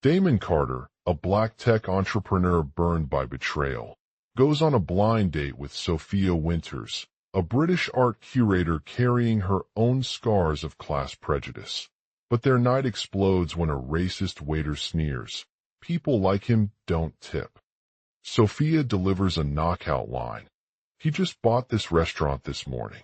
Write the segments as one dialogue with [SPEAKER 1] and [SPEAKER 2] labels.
[SPEAKER 1] Damon Carter, a black tech entrepreneur burned by betrayal, goes on a blind date with Sophia Winters, a British art curator carrying her own scars of class prejudice. But their night explodes when a racist waiter sneers, "People like him don't tip." Sophia delivers a knockout line, "He just bought this restaurant this morning."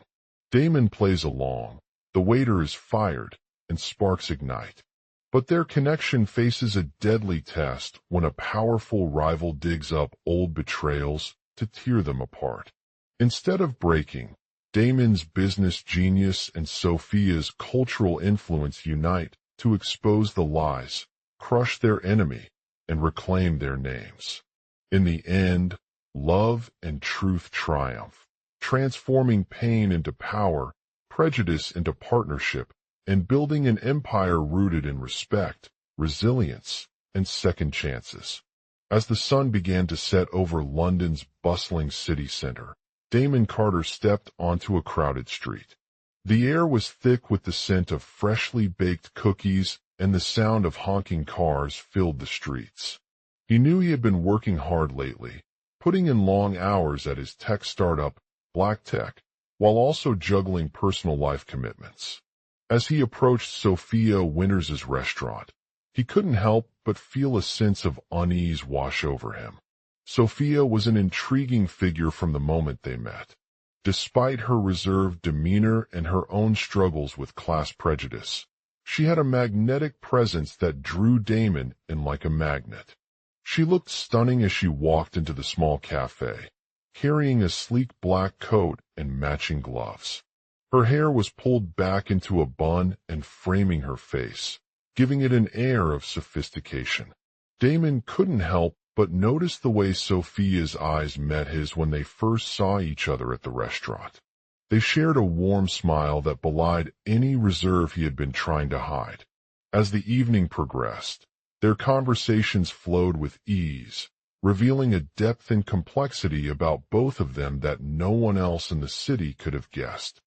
[SPEAKER 1] Damon plays along, the waiter is fired, and sparks ignite. But their connection faces a deadly test when a powerful rival digs up old betrayals to tear them apart. Instead of breaking, Damon's business genius and Sophia's cultural influence unite to expose the lies, crush their enemy, and reclaim their names. In the end, love and truth triumph, transforming pain into power, prejudice into partnership, and building an empire rooted in respect, resilience, and second chances. As the sun began to set over London's bustling city centre, Damon Carter stepped onto a crowded street. The air was thick with the scent of freshly baked cookies, and the sound of honking cars filled the streets. He knew he had been working hard lately, putting in long hours at his tech startup, Black Tech, while also juggling personal life commitments. As he approached Sophia Winters' restaurant, he couldn't help but feel a sense of unease wash over him. Sophia was an intriguing figure from the moment they met. Despite her reserved demeanor and her own struggles with class prejudice, she had a magnetic presence that drew Damon in like a magnet. She looked stunning as she walked into the small cafe, carrying a sleek black coat and matching gloves. Her hair was pulled back into a bun and framing her face, giving it an air of sophistication. Damon couldn't help but notice the way Sophia's eyes met his when they first saw each other at the restaurant. They shared a warm smile that belied any reserve he had been trying to hide. As the evening progressed, their conversations flowed with ease, revealing a depth and complexity about both of them that no one else in the city could have guessed.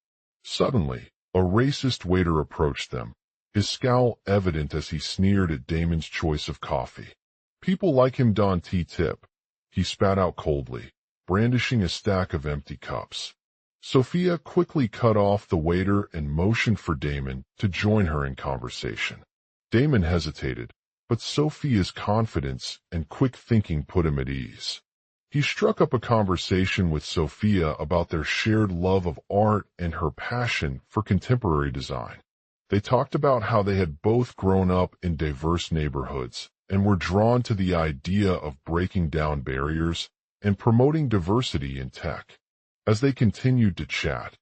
[SPEAKER 1] Suddenly, a racist waiter approached them, his scowl evident as he sneered at Damon's choice of coffee. "People like him don't tip," he spat out coldly, brandishing a stack of empty cups. Sophia quickly cut off the waiter and motioned for Damon to join her in conversation. Damon hesitated, but Sophia's confidence and quick thinking put him at ease. He struck up a conversation with Sophia about their shared love of art and her passion for contemporary design. They talked about how they had both grown up in diverse neighborhoods and were drawn to the idea of breaking down barriers and promoting diversity in tech. As they continued to chat,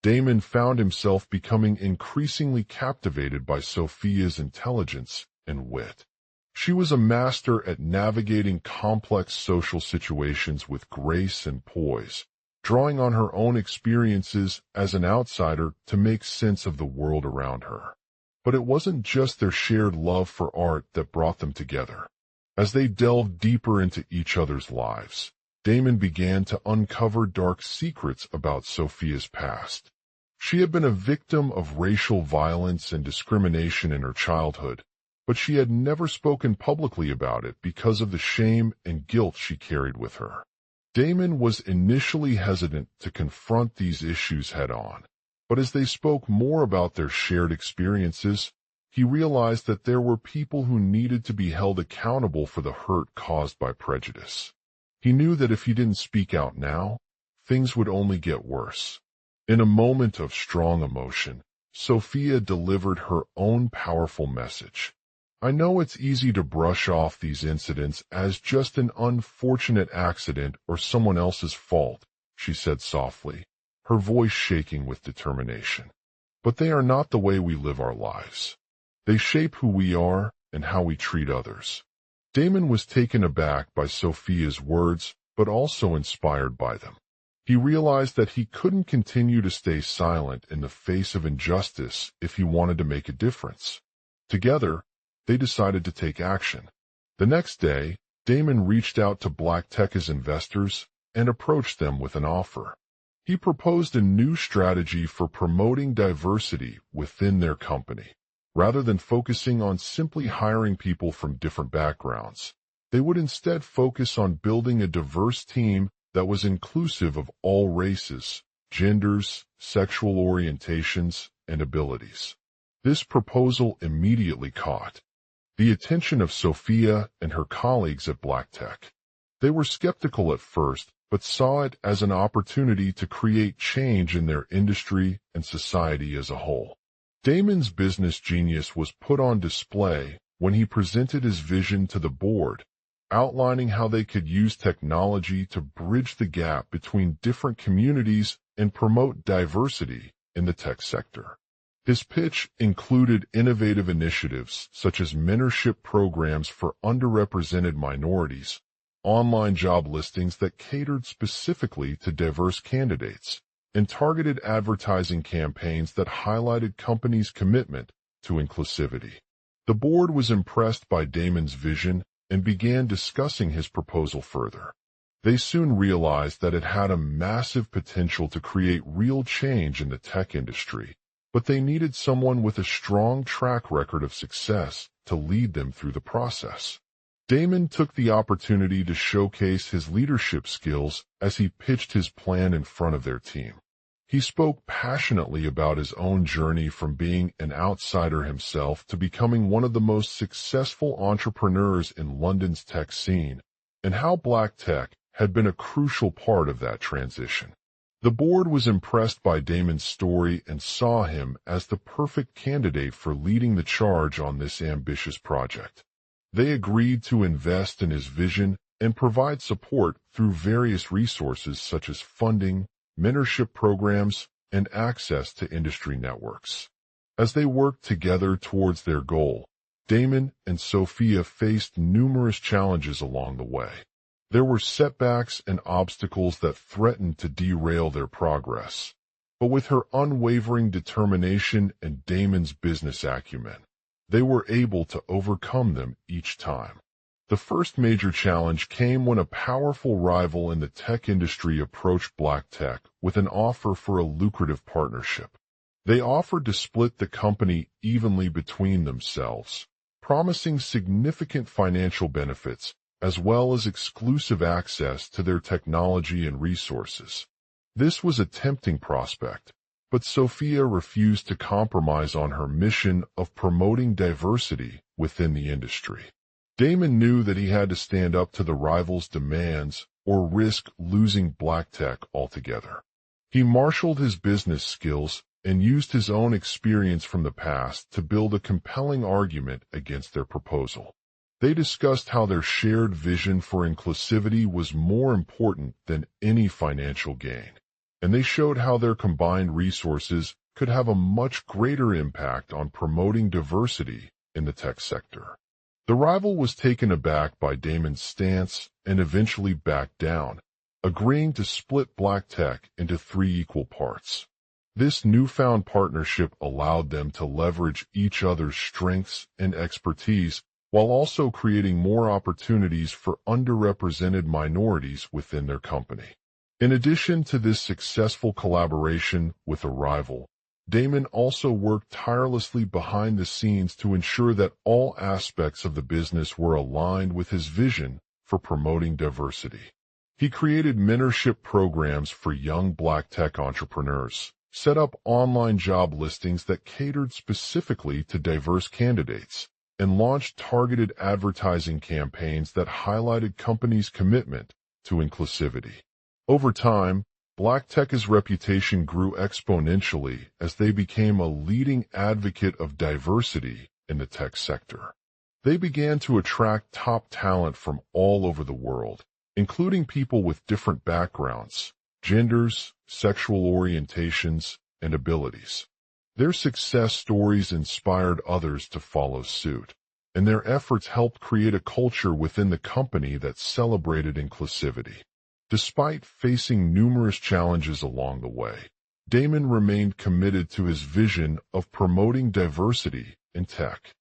[SPEAKER 1] Damon found himself becoming increasingly captivated by Sophia's intelligence and wit. She was a master at navigating complex social situations with grace and poise, drawing on her own experiences as an outsider to make sense of the world around her. But it wasn't just their shared love for art that brought them together. As they delved deeper into each other's lives, Damon began to uncover dark secrets about Sophia's past. She had been a victim of racial violence and discrimination in her childhood, but she had never spoken publicly about it because of the shame and guilt she carried with her. Damon was initially hesitant to confront these issues head-on, but as they spoke more about their shared experiences, he realized that there were people who needed to be held accountable for the hurt caused by prejudice. He knew that if he didn't speak out now, things would only get worse. In a moment of strong emotion, Sophia delivered her own powerful message. "I know it's easy to brush off these incidents as just an unfortunate accident or someone else's fault," she said softly, her voice shaking with determination. "But they are not the way we live our lives. They shape who we are and how we treat others." Damon was taken aback by Sophia's words, but also inspired by them. He realized that he couldn't continue to stay silent in the face of injustice if he wanted to make a difference. Together, they decided to take action. The next day, Damon reached out to Black Tech's investors and approached them with an offer. He proposed a new strategy for promoting diversity within their company. Rather than focusing on simply hiring people from different backgrounds, they would instead focus on building a diverse team that was inclusive of all races, genders, sexual orientations, and abilities. This proposal immediately caught the attention of Sophia and her colleagues at BlackTech. They were skeptical at first, but saw it as an opportunity to create change in their industry and society as a whole. Damon's business genius was put on display when he presented his vision to the board, outlining how they could use technology to bridge the gap between different communities and promote diversity in the tech sector. His pitch included innovative initiatives such as mentorship programs for underrepresented minorities, online job listings that catered specifically to diverse candidates, and targeted advertising campaigns that highlighted companies' commitment to inclusivity. The board was impressed by Damon's vision and began discussing his proposal further. They soon realized that it had a massive potential to create real change in the tech industry, but they needed someone with a strong track record of success to lead them through the process. Damon took the opportunity to showcase his leadership skills as he pitched his plan in front of their team. He spoke passionately about his own journey from being an outsider himself to becoming one of the most successful entrepreneurs in London's tech scene, and how BlackTech had been a crucial part of that transition. The board was impressed by Damon's story and saw him as the perfect candidate for leading the charge on this ambitious project. They agreed to invest in his vision and provide support through various resources such as funding, mentorship programs, and access to industry networks. As they worked together towards their goal, Damon and Sophia faced numerous challenges along the way. There were setbacks and obstacles that threatened to derail their progress, but with her unwavering determination and Damon's business acumen, they were able to overcome them each time. The first major challenge came when a powerful rival in the tech industry approached BlackTech with an offer for a lucrative partnership. They offered to split the company evenly between themselves, promising significant financial benefits as well as exclusive access to their technology and resources. This was a tempting prospect, but Sophia refused to compromise on her mission of promoting diversity within the industry. Damon knew that he had to stand up to the rival's demands or risk losing BlackTech altogether. He marshaled his business skills and used his own experience from the past to build a compelling argument against their proposal. They discussed how their shared vision for inclusivity was more important than any financial gain, and they showed how their combined resources could have a much greater impact on promoting diversity in the tech sector. The rival was taken aback by Damon's stance and eventually backed down, agreeing to split BlackTech into 3 equal parts. This newfound partnership allowed them to leverage each other's strengths and expertise while also creating more opportunities for underrepresented minorities within their company. In addition to this successful collaboration with a rival, Damon also worked tirelessly behind the scenes to ensure that all aspects of the business were aligned with his vision for promoting diversity. He created mentorship programs for young BlackTech entrepreneurs, set up online job listings that catered specifically to diverse candidates, and launched targeted advertising campaigns that highlighted companies' commitment to inclusivity. Over time, BlackTech's reputation grew exponentially as they became a leading advocate of diversity in the tech sector. They began to attract top talent from all over the world, including people with different backgrounds, genders, sexual orientations, and abilities. Their success stories inspired others to follow suit, and their efforts helped create a culture within the company that celebrated inclusivity. Despite facing numerous challenges along the way, Damon remained committed to his vision of promoting diversity in tech.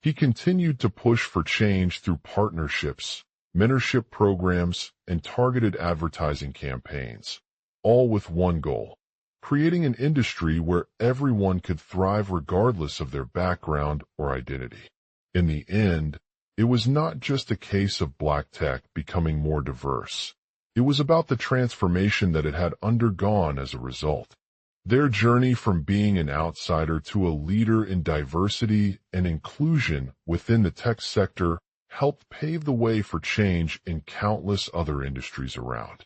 [SPEAKER 1] He continued to push for change through partnerships, mentorship programs, and targeted advertising campaigns, all with one goal: creating an industry where everyone could thrive regardless of their background or identity. In the end, it was not just a case of black tech becoming more diverse. It was about the transformation that it had undergone as a result. Their journey from being an outsider to a leader in diversity and inclusion within the tech sector helped pave the way for change in countless other industries around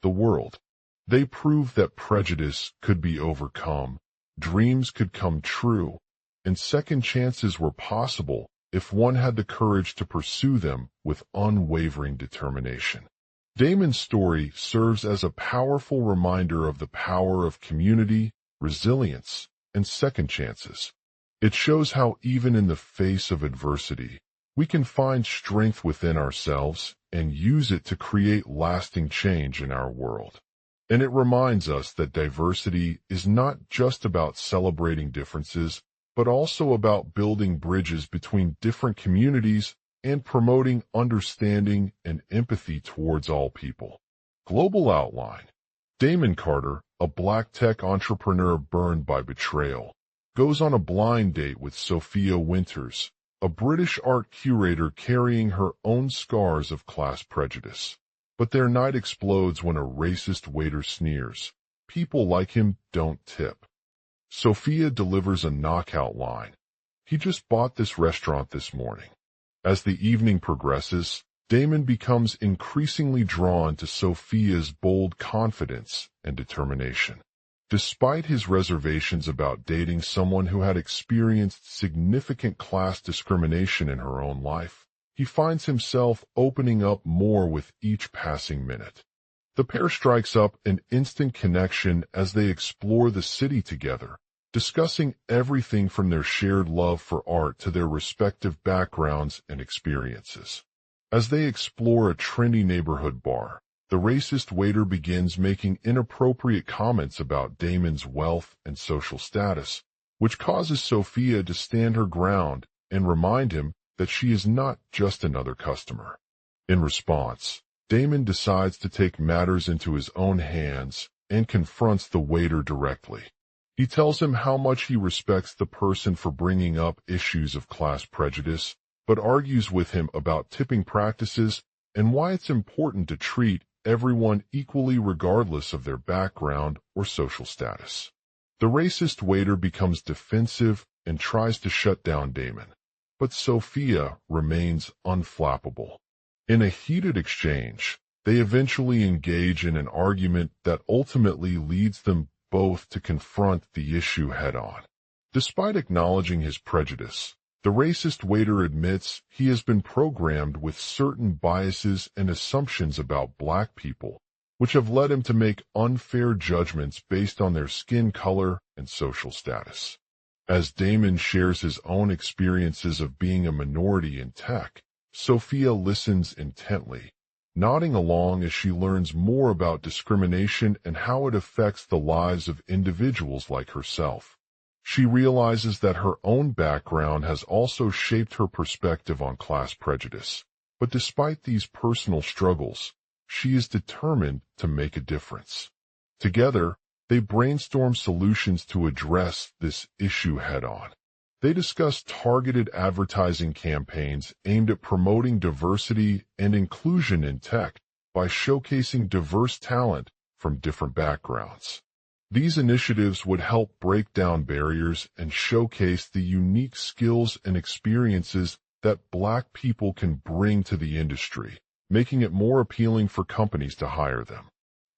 [SPEAKER 1] the world. They proved that prejudice could be overcome, dreams could come true, and second chances were possible if one had the courage to pursue them with unwavering determination. Damon's story serves as a powerful reminder of the power of community, resilience, and second chances. It shows how even in the face of adversity, we can find strength within ourselves and use it to create lasting change in our world. And it reminds us that diversity is not just about celebrating differences, but also about building bridges between different communities and promoting understanding and empathy towards all people. Global outline. Damon Carter, a black tech entrepreneur burned by betrayal, goes on a blind date with Sophia Winters, a British art curator carrying her own scars of class prejudice. But their night explodes when a racist waiter sneers. People like him don't tip. Sophia delivers a knockout line. He just bought this restaurant this morning. As the evening progresses, Damon becomes increasingly drawn to Sophia's bold confidence and determination. Despite his reservations about dating someone who had experienced significant class discrimination in her own life, he finds himself opening up more with each passing minute. The pair strikes up an instant connection as they explore the city together, discussing everything from their shared love for art to their respective backgrounds and experiences. As they explore a trendy neighborhood bar, the racist waiter begins making inappropriate comments about Damon's wealth and social status, which causes Sophia to stand her ground and remind him that she is not just another customer. In response, Damon decides to take matters into his own hands and confronts the waiter directly. He tells him how much he respects the person for bringing up issues of class prejudice, but argues with him about tipping practices and why it's important to treat everyone equally regardless of their background or social status. The racist waiter becomes defensive and tries to shut down Damon, but Sophia remains unflappable. In a heated exchange, they eventually engage in an argument that ultimately leads them both to confront the issue head-on. Despite acknowledging his prejudice, the racist waiter admits he has been programmed with certain biases and assumptions about black people, which have led him to make unfair judgments based on their skin color and social status. As Damon shares his own experiences of being a minority in tech, Sophia listens intently, nodding along as she learns more about discrimination and how it affects the lives of individuals like herself. She realizes that her own background has also shaped her perspective on class prejudice, but despite these personal struggles, she is determined to make a difference. Together, they brainstorm solutions to address this issue head-on. They discuss targeted advertising campaigns aimed at promoting diversity and inclusion in tech by showcasing diverse talent from different backgrounds. These initiatives would help break down barriers and showcase the unique skills and experiences that black people can bring to the industry, making it more appealing for companies to hire them.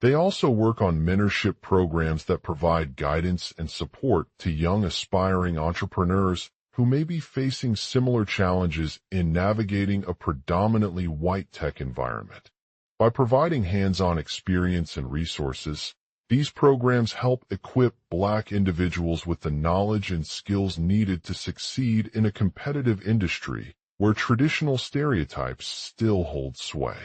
[SPEAKER 1] They also work on mentorship programs that provide guidance and support to young aspiring entrepreneurs who may be facing similar challenges in navigating a predominantly white tech environment. By providing hands-on experience and resources, these programs help equip black individuals with the knowledge and skills needed to succeed in a competitive industry where traditional stereotypes still hold sway.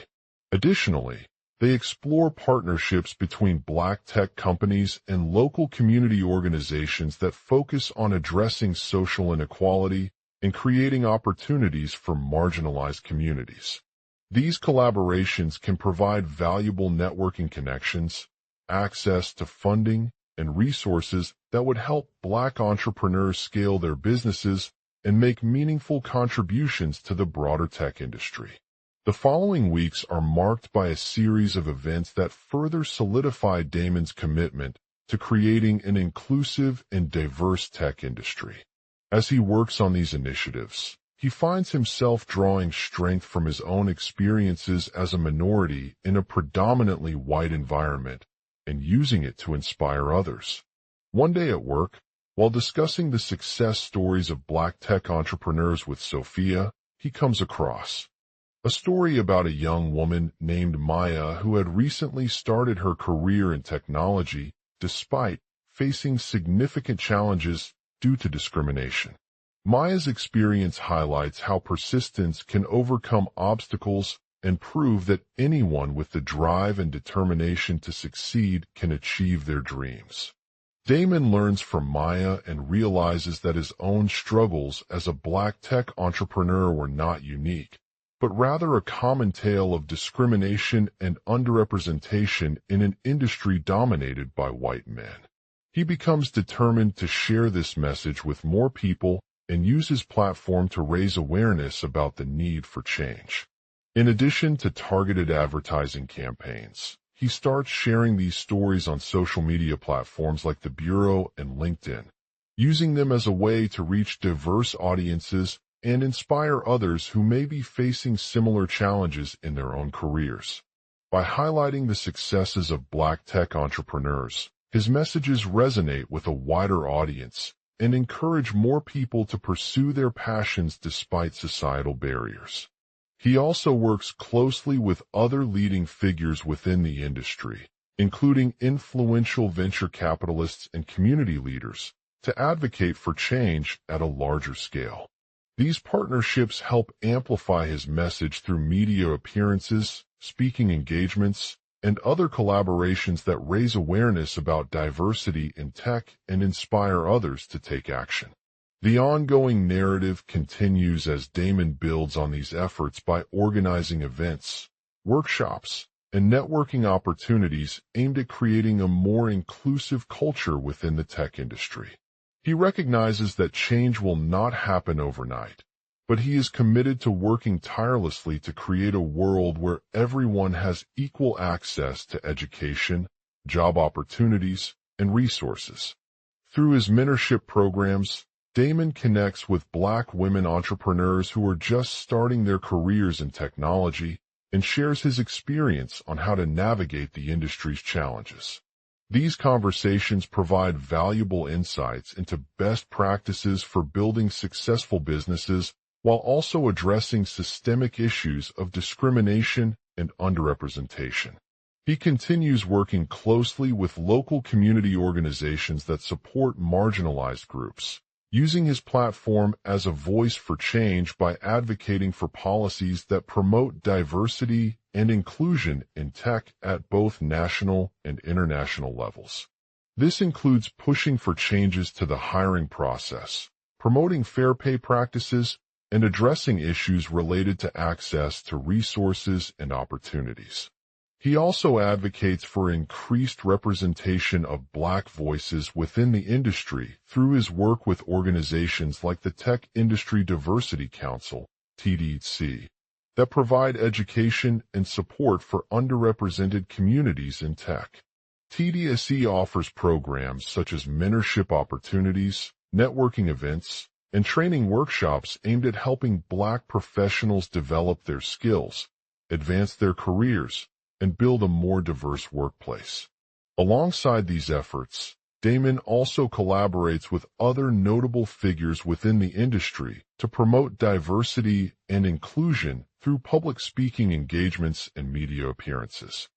[SPEAKER 1] Additionally, they explore partnerships between black tech companies and local community organizations that focus on addressing social inequality and creating opportunities for marginalized communities. These collaborations can provide valuable networking connections, access to funding, and resources that would help Black entrepreneurs scale their businesses and make meaningful contributions to the broader tech industry. The following weeks are marked by a series of events that further solidify Damon's commitment to creating an inclusive and diverse tech industry. As he works on these initiatives, he finds himself drawing strength from his own experiences as a minority in a predominantly white environment and using it to inspire others. One day at work, while discussing the success stories of Black tech entrepreneurs with Sophia, he comes across a story about a young woman named Maya who had recently started her career in technology despite facing significant challenges due to discrimination. Maya's experience highlights how persistence can overcome obstacles and prove that anyone with the drive and determination to succeed can achieve their dreams. Damon learns from Maya and realizes that his own struggles as a Black tech entrepreneur were not unique, but rather a common tale of discrimination and underrepresentation in an industry dominated by white men. He becomes determined to share this message with more people and use his platform to raise awareness about the need for change. In addition to targeted advertising campaigns, he starts sharing these stories on social media platforms like The Bureau and LinkedIn, using them as a way to reach diverse audiences and inspire others who may be facing similar challenges in their own careers. By highlighting the successes of Black tech entrepreneurs, his messages resonate with a wider audience and encourage more people to pursue their passions despite societal barriers. He also works closely with other leading figures within the industry, including influential venture capitalists and community leaders, to advocate for change at a larger scale. These partnerships help amplify his message through media appearances, speaking engagements, and other collaborations that raise awareness about diversity in tech and inspire others to take action. The ongoing narrative continues as Damon builds on these efforts by organizing events, workshops, and networking opportunities aimed at creating a more inclusive culture within the tech industry. He recognizes that change will not happen overnight, but he is committed to working tirelessly to create a world where everyone has equal access to education, job opportunities, and resources. Through his mentorship programs, Damon connects with Black women entrepreneurs who are just starting their careers in technology and shares his experience on how to navigate the industry's challenges. These conversations provide valuable insights into best practices for building successful businesses while also addressing systemic issues of discrimination and underrepresentation. He continues working closely with local community organizations that support marginalized groups, using his platform as a voice for change by advocating for policies that promote diversity and inclusion in tech at both national and international levels. This includes pushing for changes to the hiring process, promoting fair pay practices, and addressing issues related to access to resources and opportunities. He also advocates for increased representation of Black voices within the industry through his work with organizations like the Tech Industry Diversity Council, TDC, that provide education and support for underrepresented communities in tech. TDC offers programs such as mentorship opportunities, networking events, and training workshops aimed at helping Black professionals develop their skills, advance their careers, and build a more diverse workplace. Alongside these efforts, Damon also collaborates with other notable figures within the industry to promote diversity and inclusion through public speaking engagements and media appearances.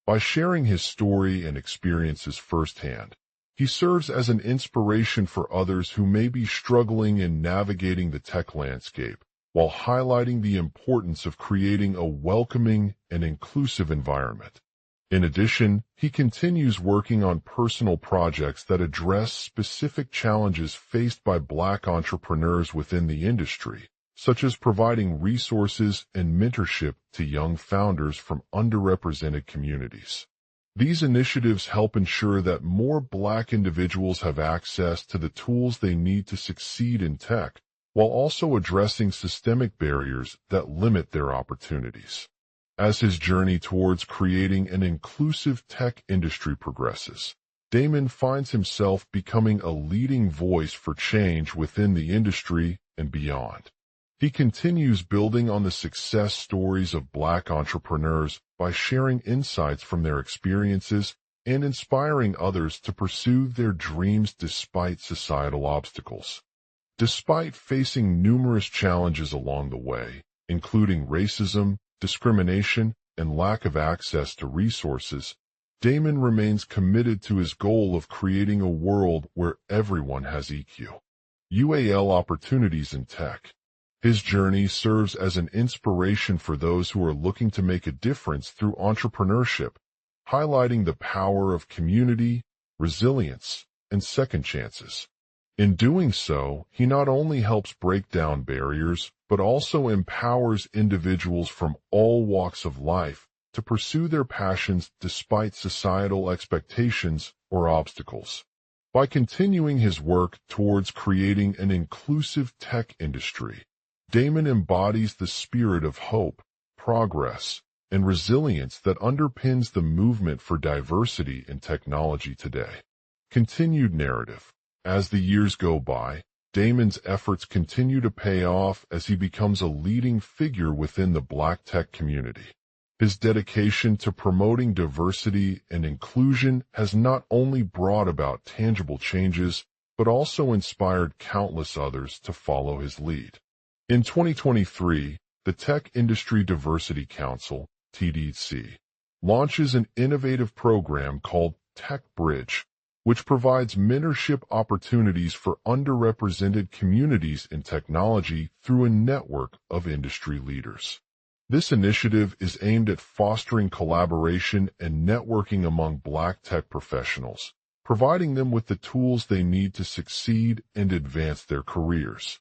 [SPEAKER 1] By sharing his story and experiences firsthand, he serves as an inspiration for others who may be struggling in navigating the tech landscape, while highlighting the importance of creating a welcoming and inclusive environment. In addition, he continues working on personal projects that address specific challenges faced by Black entrepreneurs within the industry, such as providing resources and mentorship to young founders from underrepresented communities. These initiatives help ensure that more Black individuals have access to the tools they need to succeed in tech, while also addressing systemic barriers that limit their opportunities. As his journey towards creating an inclusive tech industry progresses, Damon finds himself becoming a leading voice for change within the industry and beyond. He continues building on the success stories of Black entrepreneurs by sharing insights from their experiences and inspiring others to pursue their dreams despite societal obstacles. Despite facing numerous challenges along the way, including racism, discrimination, and lack of access to resources, Damon remains committed to his goal of creating a world where everyone has equal opportunities in tech. His journey serves as an inspiration for those who are looking to make a difference through entrepreneurship, highlighting the power of community, resilience, and second chances. In doing so, he not only helps break down barriers, but also empowers individuals from all walks of life to pursue their passions despite societal expectations or obstacles. By continuing his work towards creating an inclusive tech industry, Damon embodies the spirit of hope, progress, and resilience that underpins the movement for diversity in technology today. Continued narrative. As the years go by, Damon's efforts continue to pay off as he becomes a leading figure within the Black tech community. His dedication to promoting diversity and inclusion has not only brought about tangible changes, but also inspired countless others to follow his lead. In 2023, the Tech Industry Diversity Council, TDC, launches an innovative program called Tech Bridge, which provides mentorship opportunities for underrepresented communities in technology through a network of industry leaders. This initiative is aimed at fostering collaboration and networking among Black tech professionals, providing them with the tools they need to succeed and advance their careers.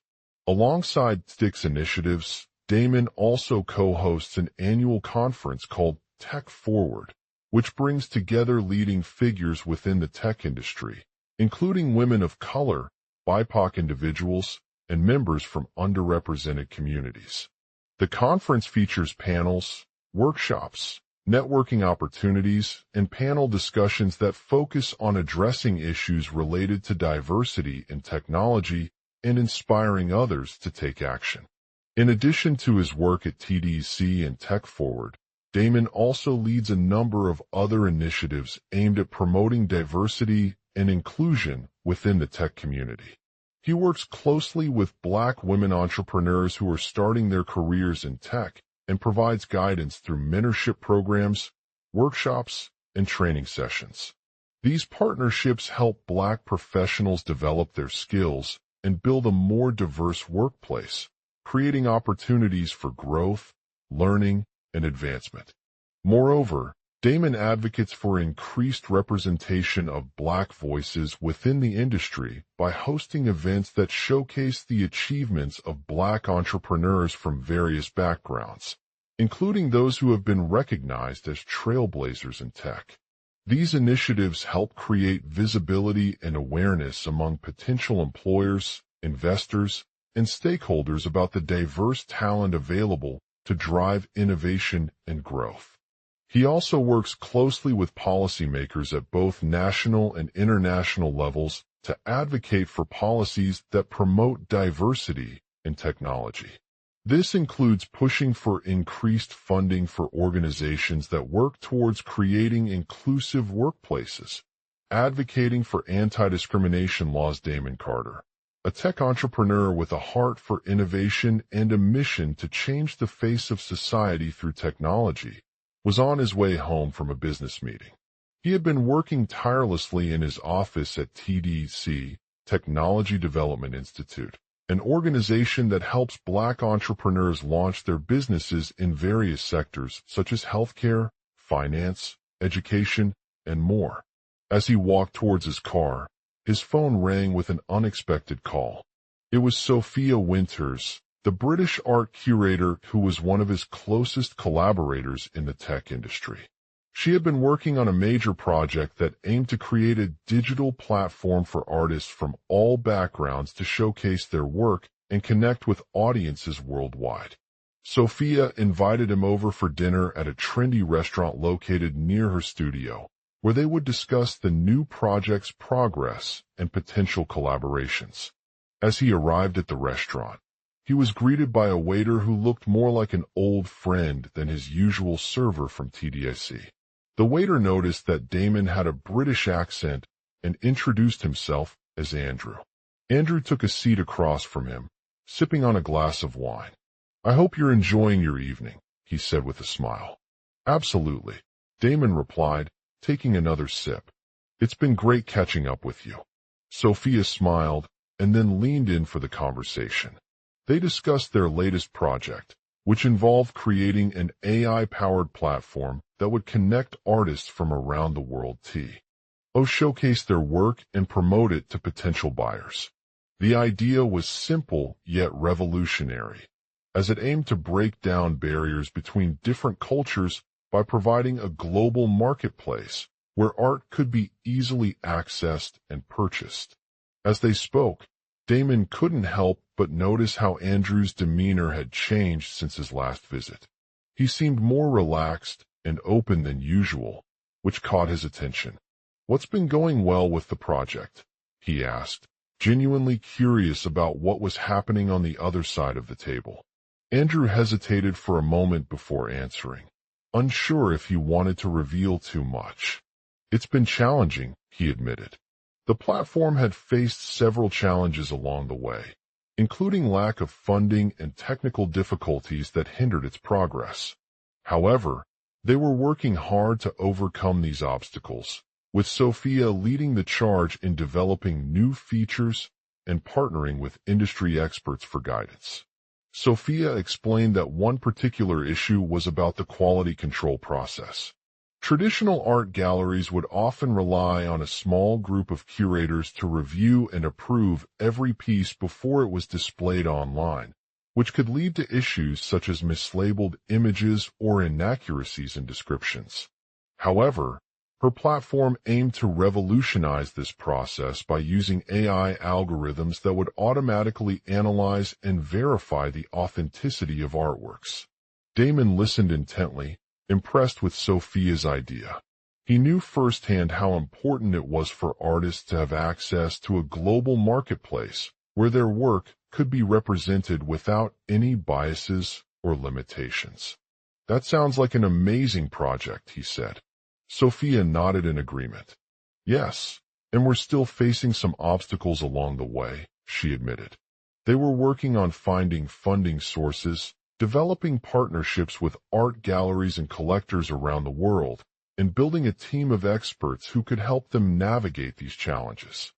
[SPEAKER 1] Alongside Stick's initiatives, Damon also co-hosts an annual conference called Tech Forward, which brings together leading figures within the tech industry, including women of color, BIPOC individuals, and members from underrepresented communities. The conference features panels, workshops, networking opportunities, and panel discussions that focus on addressing issues related to diversity in technology and inspiring others to take action. In addition to his work at TDC and Tech Forward, Damon also leads a number of other initiatives aimed at promoting diversity and inclusion within the tech community. He works closely with Black women entrepreneurs who are starting their careers in tech and provides guidance through mentorship programs, workshops, and training sessions. These partnerships help Black professionals develop their skills and build a more diverse workplace, creating opportunities for growth, learning, and advancement. Moreover, Damon advocates for increased representation of Black voices within the industry by hosting events that showcase the achievements of Black entrepreneurs from various backgrounds, including those who have been recognized as trailblazers in tech. These initiatives help create visibility and awareness among potential employers, investors, and stakeholders about the diverse talent available to drive innovation and growth. He also works closely with policymakers at both national and international levels to advocate for policies that promote diversity in technology. This includes pushing for increased funding for organizations that work towards creating inclusive workplaces, advocating for anti-discrimination laws. Damon Carter, a tech entrepreneur with a heart for innovation and a mission to change the face of society through technology, was on his way home from a business meeting. He had been working tirelessly in his office at TDC, Technology Development Institute, an organization that helps Black entrepreneurs launch their businesses in various sectors such as healthcare, finance, education, and more. As he walked towards his car, his phone rang with an unexpected call. It was Sophia Winters, the British art curator who was one of his closest collaborators in the tech industry. She had been working on a major project that aimed to create a digital platform for artists from all backgrounds to showcase their work and connect with audiences worldwide. Sophia invited him over for dinner at a trendy restaurant located near her studio, where they would discuss the new project's progress and potential collaborations. As he arrived at the restaurant, he was greeted by a waiter who looked more like an old friend than his usual server from TDIC. The waiter noticed that Damon had a British accent and introduced himself as Andrew. Andrew took a seat across from him, sipping on a glass of wine. "I hope you're enjoying your evening," he said with a smile. "Absolutely," Damon replied, taking another sip. "It's been great catching up with you." Sophia smiled and then leaned in for the conversation. They discussed their latest project, which involved creating an AI-powered platform that would connect artists from around the world to showcase their work and promote it to potential buyers. The idea was simple yet revolutionary, as it aimed to break down barriers between different cultures by providing a global marketplace where art could be easily accessed and purchased. As they spoke, Damon couldn't help but notice how Andrew's demeanor had changed since his last visit. He seemed more relaxed and open than usual, which caught his attention. "What's been going well with the project?" he asked, genuinely curious about what was happening on the other side of the table. Andrew hesitated for a moment before answering, unsure if he wanted to reveal too much. "It's been challenging," he admitted. The platform had faced several challenges along the way, including lack of funding and technical difficulties that hindered its progress. However, they were working hard to overcome these obstacles, with Sophia leading the charge in developing new features and partnering with industry experts for guidance. Sophia explained that one particular issue was about the quality control process. Traditional art galleries would often rely on a small group of curators to review and approve every piece before it was displayed online, which could lead to issues such as mislabeled images or inaccuracies in descriptions. However, her platform aimed to revolutionize this process by using AI algorithms that would automatically analyze and verify the authenticity of artworks. Damon listened intently, impressed with Sophia's idea. He knew firsthand how important it was for artists to have access to a global marketplace where their work could be represented without any biases or limitations. "That sounds like an amazing project," he said. Sophia nodded in agreement. "Yes, and we're still facing some obstacles along the way," she admitted. They were working on finding funding sources, developing partnerships with art galleries and collectors around the world, and building a team of experts who could help them navigate these challenges.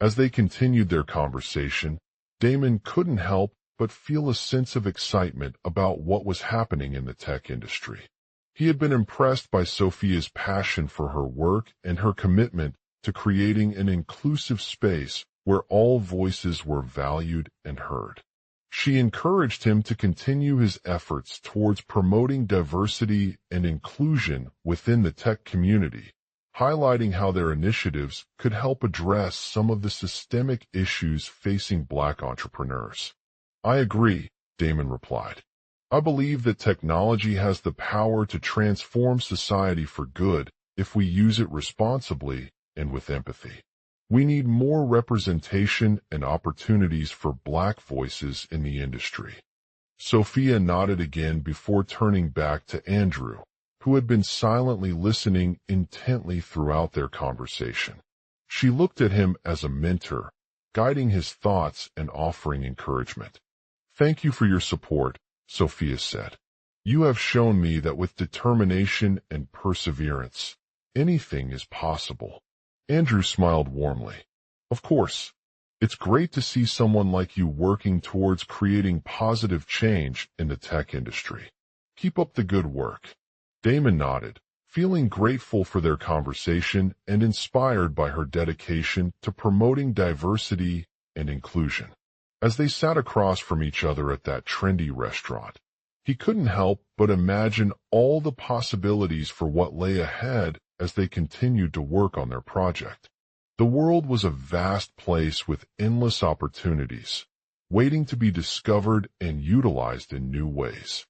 [SPEAKER 1] As they continued their conversation, Damon couldn't help but feel a sense of excitement about what was happening in the tech industry. He had been impressed by Sophia's passion for her work and her commitment to creating an inclusive space where all voices were valued and heard. She encouraged him to continue his efforts towards promoting diversity and inclusion within the tech community, highlighting how their initiatives could help address some of the systemic issues facing Black entrepreneurs. "I agree," Damon replied. "I believe that technology has the power to transform society for good if we use it responsibly and with empathy. We need more representation and opportunities for Black voices in the industry." Sophia nodded again before turning back to Andrew, who had been silently listening intently throughout their conversation. She looked at him as a mentor, guiding his thoughts and offering encouragement. "Thank you for your support," Sophia said. "You have shown me that with determination and perseverance, anything is possible." Andrew smiled warmly. "Of course. It's great to see someone like you working towards creating positive change in the tech industry. Keep up the good work." Damon nodded, feeling grateful for their conversation and inspired by her dedication to promoting diversity and inclusion. As they sat across from each other at that trendy restaurant, He couldn't help but imagine all the possibilities for what lay ahead as they continued to work on their project. The world was a vast place with endless opportunities, waiting to be discovered and utilized in new ways.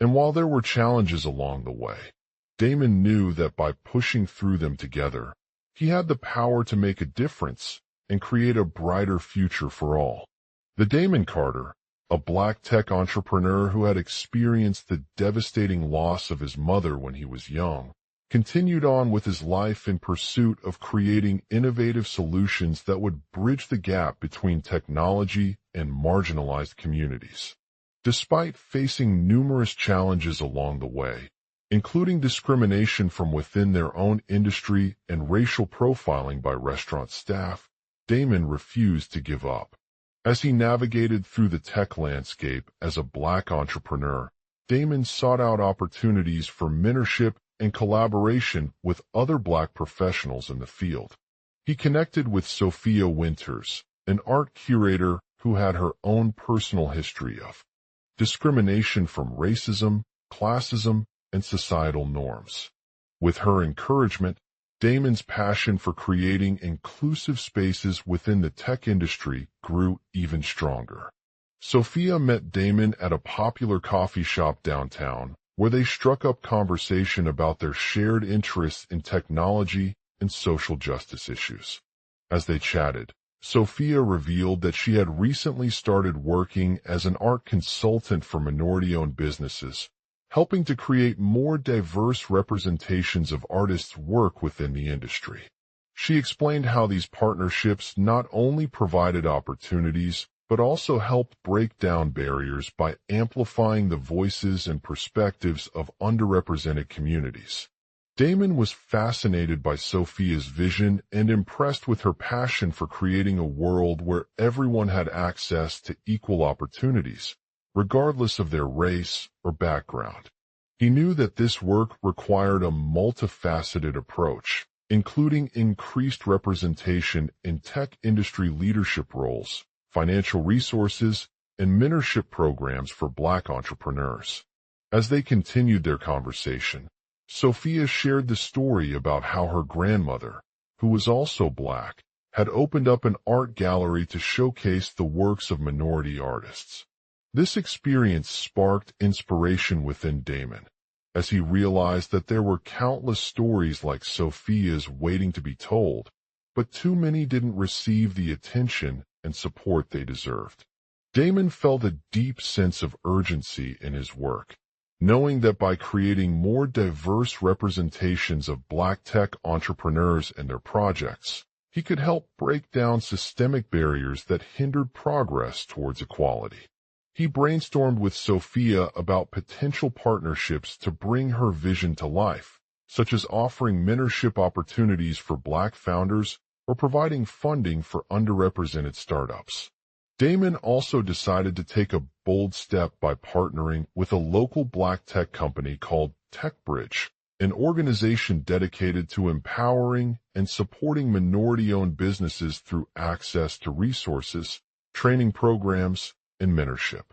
[SPEAKER 1] And while there were challenges along the way, Damon knew that by pushing through them together, he had the power to make a difference and create a brighter future for all. The Damon Carter, a black tech entrepreneur who had experienced the devastating loss of his mother when he was young, continued on with his life in pursuit of creating innovative solutions that would bridge the gap between technology and marginalized communities. Despite facing numerous challenges along the way, including discrimination from within their own industry and racial profiling by restaurant staff, Damon refused to give up. As he navigated through the tech landscape as a black entrepreneur, Damon sought out opportunities for mentorship and collaboration with other black professionals in the field. He connected with Sophia Winters, an art curator who had her own personal history of discrimination from racism, classism, and societal norms. With her encouragement, Damon's passion for creating inclusive spaces within the tech industry grew even stronger. Sophia met Damon at a popular coffee shop downtown, where they struck up conversation about their shared interests in technology and social justice issues. As they chatted, Sophia revealed that she had recently started working as an art consultant for minority-owned businesses, helping to create more diverse representations of artists' work within the industry. She explained how these partnerships not only provided opportunities, but also helped break down barriers by amplifying the voices and perspectives of underrepresented communities. Damon was fascinated by Sophia's vision and impressed with her passion for creating a world where everyone had access to equal opportunities, regardless of their race or background. He knew that this work required a multifaceted approach, including increased representation in tech industry leadership roles, financial resources, and mentorship programs for black entrepreneurs. As they continued their conversation, Sophia shared the story about how her grandmother, who was also black, had opened up an art gallery to showcase the works of minority artists. This experience sparked inspiration within Damon, as he realized that there were countless stories like Sophia's waiting to be told, but too many didn't receive the attention and support they deserved. Damon felt a deep sense of urgency in his work, knowing that by creating more diverse representations of black tech entrepreneurs and their projects, he could help break down systemic barriers that hindered progress towards equality. He brainstormed with Sophia about potential partnerships to bring her vision to life, such as offering mentorship opportunities for black founders or providing funding for underrepresented startups. Damon also decided to take a bold step by partnering with a local black tech company called TechBridge, an organization dedicated to empowering and supporting minority-owned businesses through access to resources, training programs, and mentorship.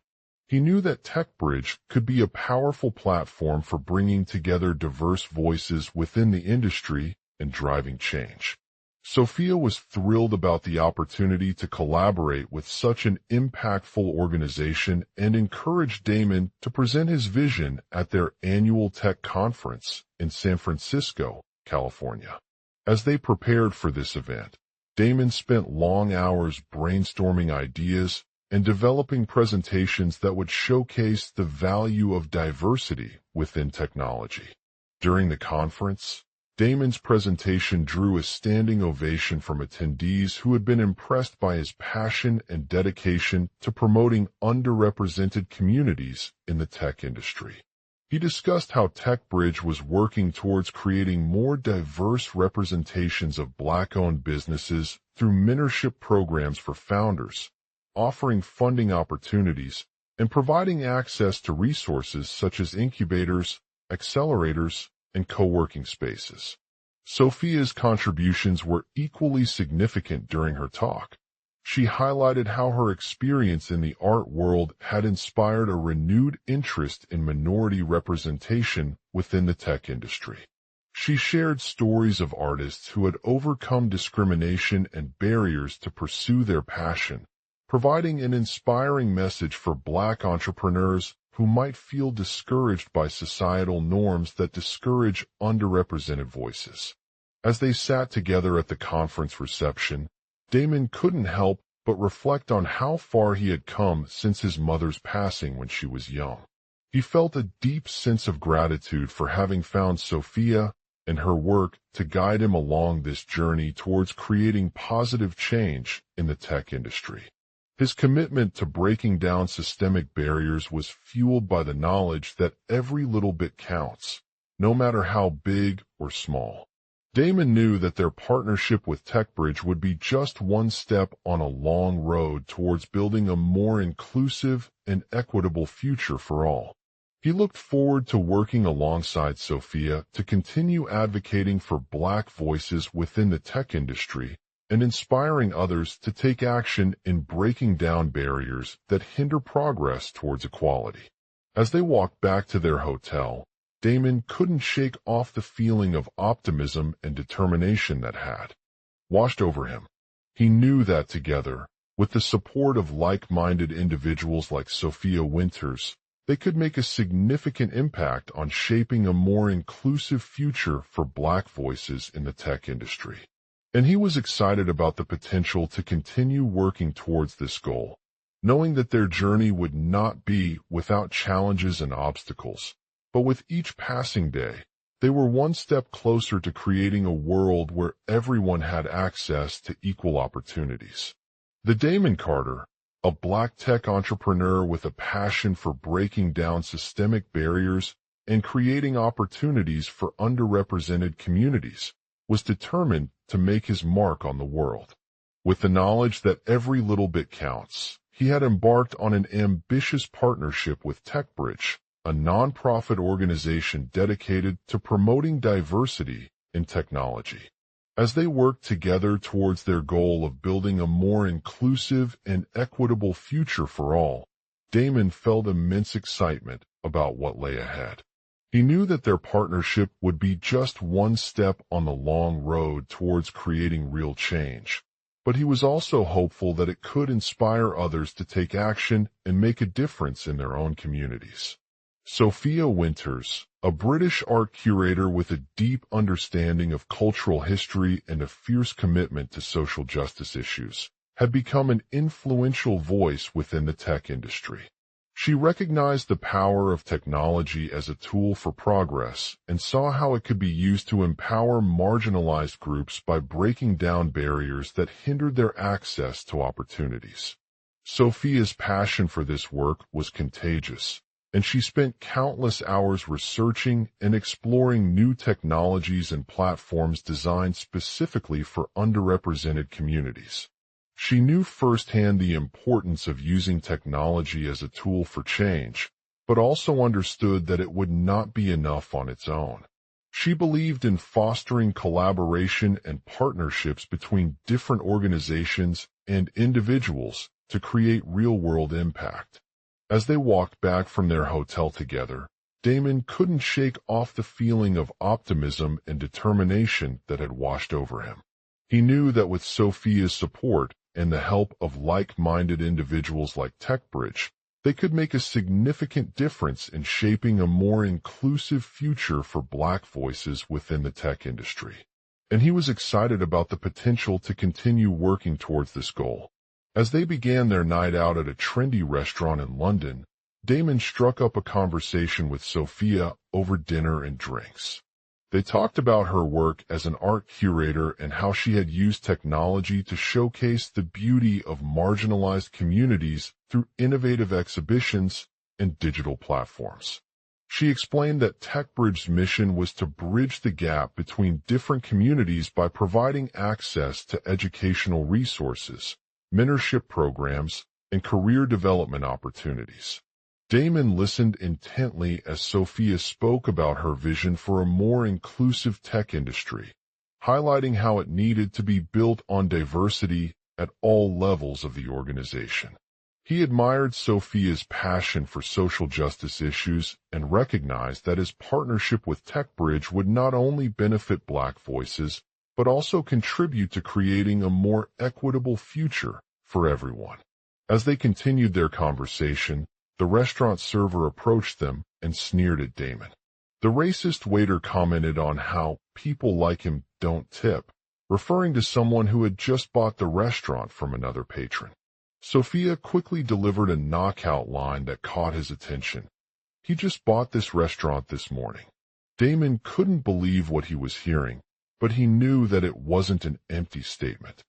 [SPEAKER 1] He knew that TechBridge could be a powerful platform for bringing together diverse voices within the industry and driving change. Sophia was thrilled about the opportunity to collaborate with such an impactful organization and encouraged Damon to present his vision at their annual tech conference in San Francisco, California. As they prepared for this event, Damon spent long hours brainstorming ideas and developing presentations that would showcase the value of diversity within technology. During the conference, Damon's presentation drew a standing ovation from attendees who had been impressed by his passion and dedication to promoting underrepresented communities in the tech industry. He discussed how TechBridge was working towards creating more diverse representations of black-owned businesses through mentorship programs for founders, offering funding opportunities, and providing access to resources such as incubators, accelerators, and co-working spaces. Sophia's contributions were equally significant during her talk. She highlighted how her experience in the art world had inspired a renewed interest in minority representation within the tech industry. She shared stories of artists who had overcome discrimination and barriers to pursue their passion, providing an inspiring message for Black entrepreneurs who might feel discouraged by societal norms that discourage underrepresented voices. As they sat together at the conference reception, Damon couldn't help but reflect on how far he had come since his mother's passing when she was young. He felt a deep sense of gratitude for having found Sophia and her work to guide him along this journey towards creating positive change in the tech industry. His commitment to breaking down systemic barriers was fueled by the knowledge that every little bit counts, no matter how big or small. Damon knew that their partnership with TechBridge would be just one step on a long road towards building a more inclusive and equitable future for all. He looked forward to working alongside Sophia to continue advocating for Black voices within the tech industry and inspiring others to take action in breaking down barriers that hinder progress towards equality. As they walked back to their hotel, Damon couldn't shake off the feeling of optimism and determination that had washed over him. He knew that together, with the support of like-minded individuals like Sophia Winters, they could make a significant impact on shaping a more inclusive future for Black voices in the tech industry. And he was excited about the potential to continue working towards this goal, knowing that their journey would not be without challenges and obstacles. But with each passing day, they were one step closer to creating a world where everyone had access to equal opportunities. The Damon Carter, a Black tech entrepreneur with a passion for breaking down systemic barriers and creating opportunities for underrepresented communities, was determined to make his mark on the world. With the knowledge that every little bit counts, he had embarked on an ambitious partnership with TechBridge, a nonprofit organization dedicated to promoting diversity in technology. As they worked together towards their goal of building a more inclusive and equitable future for all, Damon felt immense excitement about what lay ahead. He knew that their partnership would be just one step on the long road towards creating real change, but he was also hopeful that it could inspire others to take action and make a difference in their own communities. Sophia Winters, a British art curator with a deep understanding of cultural history and a fierce commitment to social justice issues, had become an influential voice within the tech industry. She recognized the power of technology as a tool for progress and saw how it could be used to empower marginalized groups by breaking down barriers that hindered their access to opportunities. Sophia's passion for this work was contagious, and she spent countless hours researching and exploring new technologies and platforms designed specifically for underrepresented communities. She knew firsthand the importance of using technology as a tool for change, but also understood that it would not be enough on its own. She believed in fostering collaboration and partnerships between different organizations and individuals to create real-world impact. As they walked back from their hotel together, Damon couldn't shake off the feeling of optimism and determination that had washed over him. He knew that with Sophia's support and the help of like-minded individuals like TechBridge, they could make a significant difference in shaping a more inclusive future for Black voices within the tech industry. And he was excited about the potential to continue working towards this goal. As they began their night out at a trendy restaurant in London, Damon struck up a conversation with Sophia over dinner and drinks. They talked about her work as an art curator and how she had used technology to showcase the beauty of marginalized communities through innovative exhibitions and digital platforms. She explained that TechBridge's mission was to bridge the gap between different communities by providing access to educational resources, mentorship programs, and career development opportunities. Damon listened intently as Sophia spoke about her vision for a more inclusive tech industry, highlighting how it needed to be built on diversity, at all levels of the organization. He admired Sophia's passion for social justice issues and recognized that his partnership with TechBridge would not only benefit Black voices, but also contribute to creating a more equitable future for everyone. As they continued their conversation, the restaurant server approached them and sneered at Damon. The racist waiter commented on how people like him don't tip, referring to someone who had just bought the restaurant from another patron. Sophia quickly delivered a knockout line that caught his attention. He just bought this restaurant this morning. Damon couldn't believe what he was hearing, but he knew that it wasn't an empty statement.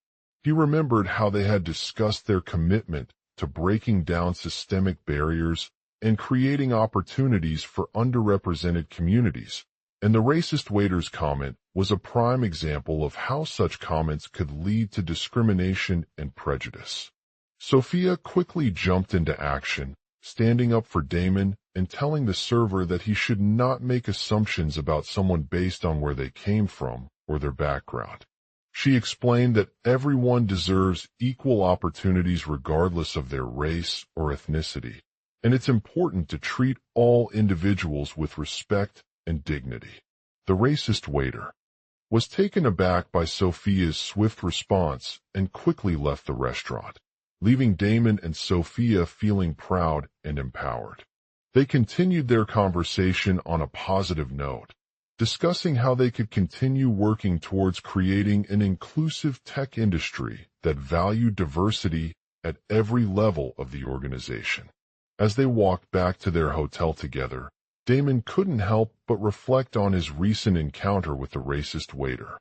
[SPEAKER 1] He remembered how they had discussed their commitment to breaking down systemic barriers and creating opportunities for underrepresented communities, and the racist waiter's comment was a prime example of how such comments could lead to discrimination and prejudice. Sophia quickly jumped into action, standing up for Damon and telling the server that he should not make assumptions about someone based on where they came from or their background. She explained that everyone deserves equal opportunities regardless of their race or ethnicity, and it's important to treat all individuals with respect and dignity. The racist waiter was taken aback by Sophia's swift response and quickly left the restaurant, leaving Damon and Sophia feeling proud and empowered. They continued their conversation on a positive note, discussing how they could continue working towards creating an inclusive tech industry that valued diversity at every level of the organization. As they walked back to their hotel together, Damon couldn't help but reflect on his recent encounter with the racist waiter.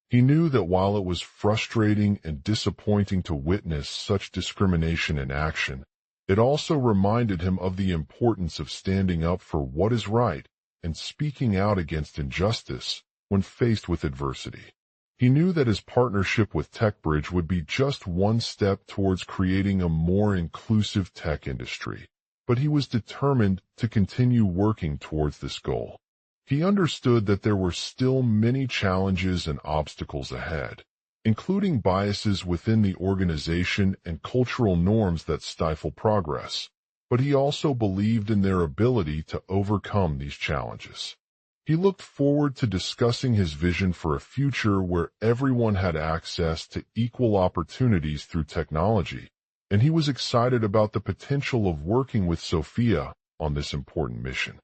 [SPEAKER 1] He knew that while it was frustrating and disappointing to witness such discrimination in action, it also reminded him of the importance of standing up for what is right and speaking out against injustice when faced with adversity. He knew that his partnership with TechBridge would be just one step towards creating a more inclusive tech industry, but he was determined to continue working towards this goal. He understood that there were still many challenges and obstacles ahead, including biases within the organization and cultural norms that stifle progress, but he also believed in their ability to overcome these challenges. He looked forward to discussing his vision for a future where everyone had access to equal opportunities through technology, and he was excited about the potential of working with Sophia on this important mission.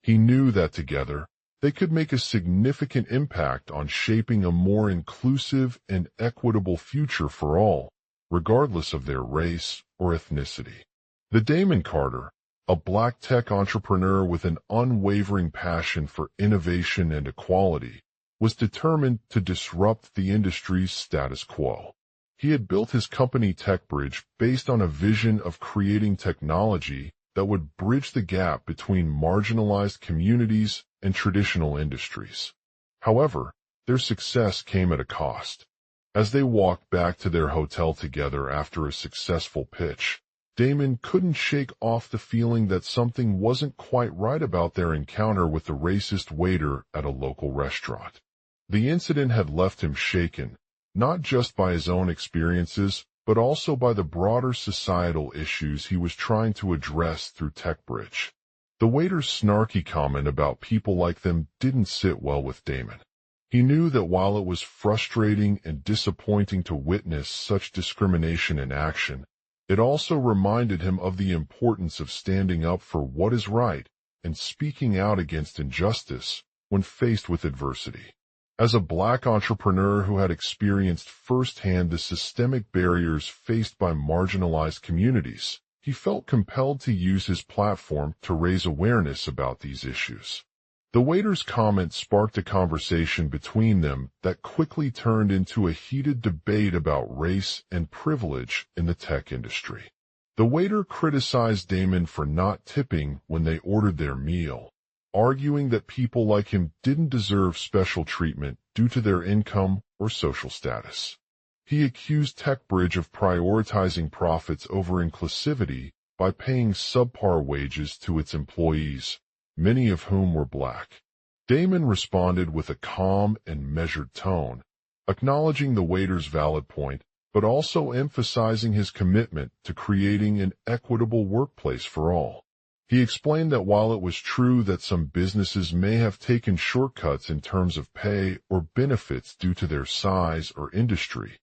[SPEAKER 1] He knew that together, they could make a significant impact on shaping a more inclusive and equitable future for all, regardless of their race or ethnicity. The Damon Carter, a Black tech entrepreneur with an unwavering passion for innovation and equality, was determined to disrupt the industry's status quo. He had built his company TechBridge based on a vision of creating technology that would bridge the gap between marginalized communities and traditional industries. However, their success came at a cost. As they walked back to their hotel together after a successful pitch, Damon couldn't shake off the feeling that something wasn't quite right about their encounter with the racist waiter at a local restaurant. The incident had left him shaken, not just by his own experiences, but also by the broader societal issues he was trying to address through TechBridge. The waiter's snarky comment about people like them didn't sit well with Damon. He knew that while it was frustrating and disappointing to witness such discrimination in action, it also reminded him of the importance of standing up for what is right and speaking out against injustice when faced with adversity. As a Black entrepreneur who had experienced firsthand the systemic barriers faced by marginalized communities, he felt compelled to use his platform to raise awareness about these issues. The waiter's comment sparked a conversation between them that quickly turned into a heated debate about race and privilege in the tech industry. The waiter criticized Damon for not tipping when they ordered their meal, arguing that people like him didn't deserve special treatment due to their income or social status. He accused TechBridge of prioritizing profits over inclusivity by paying subpar wages to its employees, many of whom were Black. Damon responded with a calm and measured tone, acknowledging the waiter's valid point, but also emphasizing his commitment to creating an equitable workplace for all. He explained that while it was true that some businesses may have taken shortcuts in terms of pay or benefits due to their size or industry,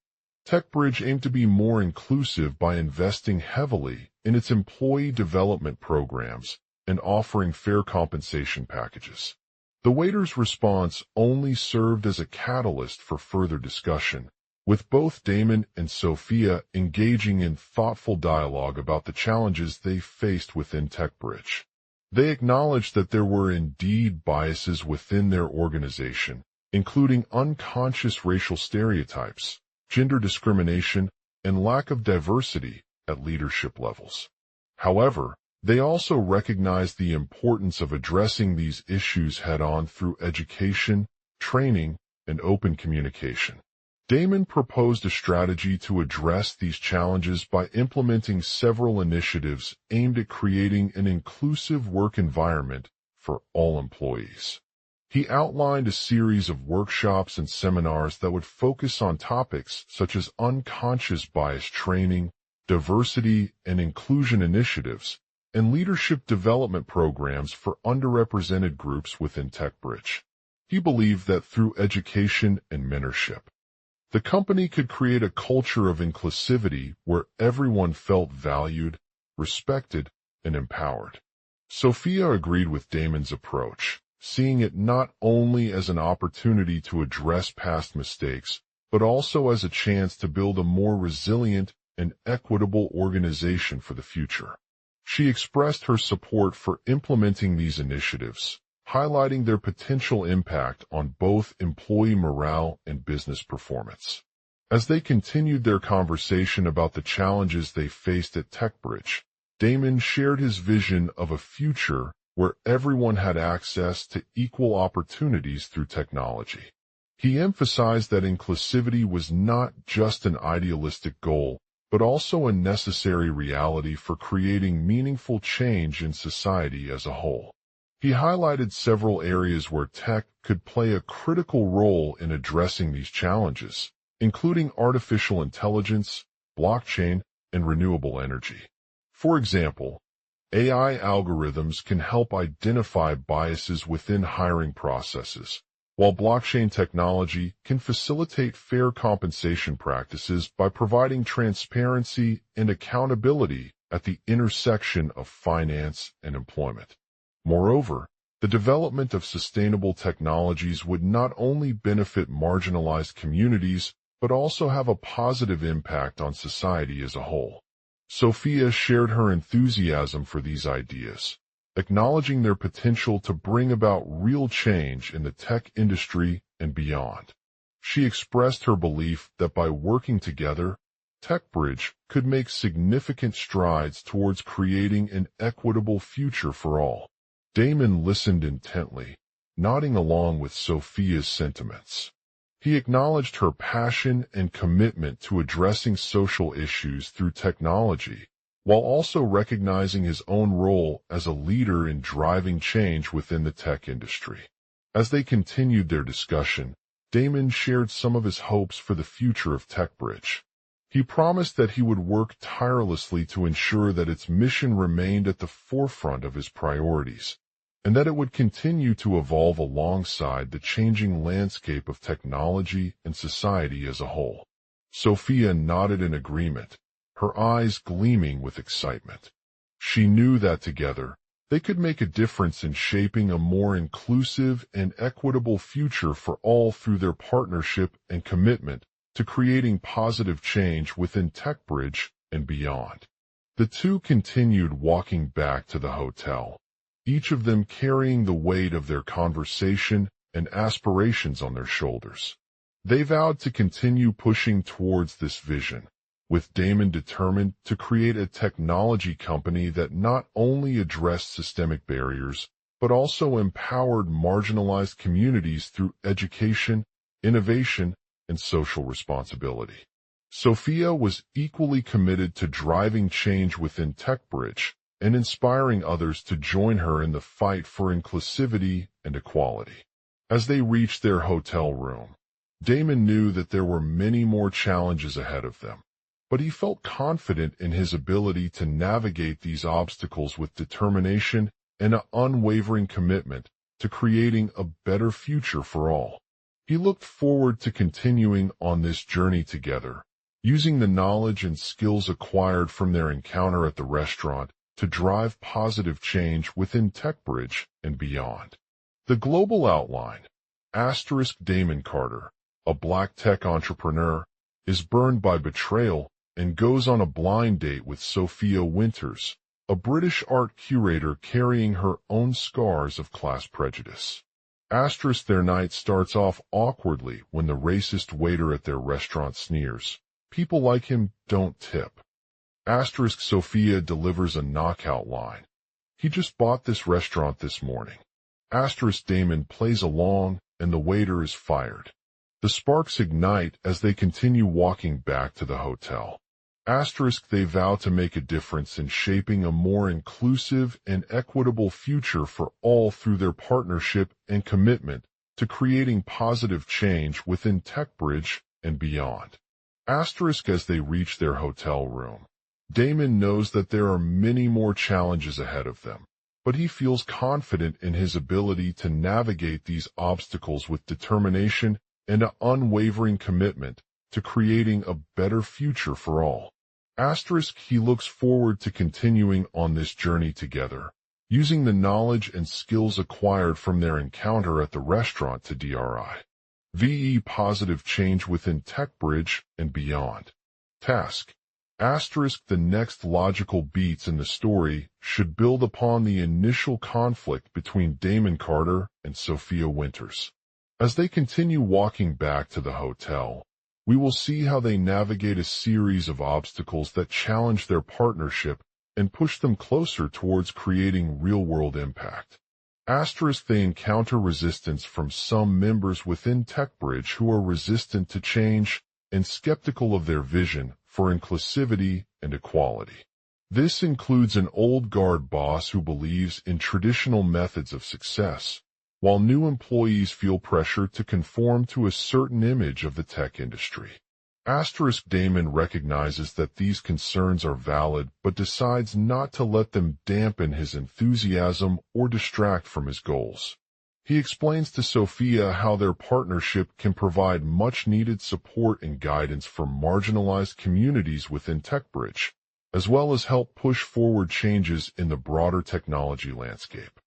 [SPEAKER 1] TechBridge aimed to be more inclusive by investing heavily in its employee development programs and offering fair compensation packages. The waiter's response only served as a catalyst for further discussion, with both Damon and Sophia engaging in thoughtful dialogue about the challenges they faced within TechBridge. They acknowledged that there were indeed biases within their organization, including unconscious racial stereotypes, gender discrimination, and lack of diversity at leadership levels. However, they also recognized the importance of addressing these issues head-on through education, training, and open communication. Damon proposed a strategy to address these challenges by implementing several initiatives aimed at creating an inclusive work environment for all employees. He outlined a series of workshops and seminars that would focus on topics such as unconscious bias training, diversity and inclusion initiatives, and leadership development programs for underrepresented groups within TechBridge. He believed that through education and mentorship, the company could create a culture of inclusivity where everyone felt valued, respected, and empowered. Sophia agreed with Damon's approach, seeing it not only as an opportunity to address past mistakes, but also as a chance to build a more resilient and equitable organization for the future. She expressed her support for implementing these initiatives, highlighting their potential impact on both employee morale and business performance. As they continued their conversation about the challenges they faced at TechBridge, Damon shared his vision of a future where everyone had access to equal opportunities through technology. He emphasized that inclusivity was not just an idealistic goal, but also a necessary reality for creating meaningful change in society as a whole. He highlighted several areas where tech could play a critical role in addressing these challenges, including artificial intelligence, blockchain, and renewable energy. For example, AI algorithms can help identify biases within hiring processes, while blockchain technology can facilitate fair compensation practices by providing transparency and accountability at the intersection of finance and employment. Moreover, the development of sustainable technologies would not only benefit marginalized communities, but also have a positive impact on society as a whole. Sophia shared her enthusiasm for these ideas, acknowledging their potential to bring about real change in the tech industry and beyond. She expressed her belief that by working together, TechBridge could make significant strides towards creating an equitable future for all. Damon listened intently, nodding along with Sophia's sentiments. He acknowledged her passion and commitment to addressing social issues through technology, while also recognizing his own role as a leader in driving change within the tech industry. As they continued their discussion, Damon shared some of his hopes for the future of TechBridge. He promised that he would work tirelessly to ensure that its mission remained at the forefront of his priorities, and that it would continue to evolve alongside the changing landscape of technology and society as a whole. Sophia nodded in agreement, her eyes gleaming with excitement. She knew that together, they could make a difference in shaping a more inclusive and equitable future for all through their partnership and commitment to creating positive change within TechBridge and beyond. The two continued walking back to the hotel, each of them carrying the weight of their conversation and aspirations on their shoulders. They vowed to continue pushing towards this vision, with Damon determined to create a technology company that not only addressed systemic barriers, but also empowered marginalized communities through education, innovation, and social responsibility. Sophia was equally committed to driving change within TechBridge and inspiring others to join her in the fight for inclusivity and equality. As they reached their hotel room, Damon knew that there were many more challenges ahead of them, but he felt confident in his ability to navigate these obstacles with determination and an unwavering commitment to creating a better future for all. He looked forward to continuing on this journey together, using the knowledge and skills acquired from their encounter at the restaurant to drive positive change within TechBridge and beyond. The global outline. Damon Carter, a black tech entrepreneur, is burned by betrayal and goes on a blind date with Sophia Winters, a British art curator carrying her own scars of class prejudice. Their night starts off awkwardly when the racist waiter at their restaurant sneers. People like him don't tip. Sophia delivers a knockout line. He just bought this restaurant this morning. Damon plays along and the waiter is fired. The sparks ignite as they continue walking back to the hotel. They vow to make a difference in shaping a more inclusive and equitable future for all through their partnership and commitment to creating positive change within TechBridge and beyond. As they reach their hotel room, Damon knows that there are many more challenges ahead of them, but he feels confident in his ability to navigate these obstacles with determination and an unwavering commitment to creating a better future for all. He looks forward to continuing on this journey together, using the knowledge and skills acquired from their encounter at the restaurant to drive positive change within TechBridge and beyond. Task. The next logical beats in the story should build upon the initial conflict between Damon Carter and Sophia Winters. As they continue walking back to the hotel, we will see how they navigate a series of obstacles that challenge their partnership and push them closer towards creating real-world impact. They encounter resistance from some members within TechBridge who are resistant to change and skeptical of their vision for inclusivity and equality. This includes an old guard boss who believes in traditional methods of success, while new employees feel pressure to conform to a certain image of the tech industry. Damon recognizes that these concerns are valid but decides not to let them dampen his enthusiasm or distract from his goals. He explains to Sophia how their partnership can provide much-needed support and guidance for marginalized communities within TechBridge, as well as help push forward changes in the broader technology landscape.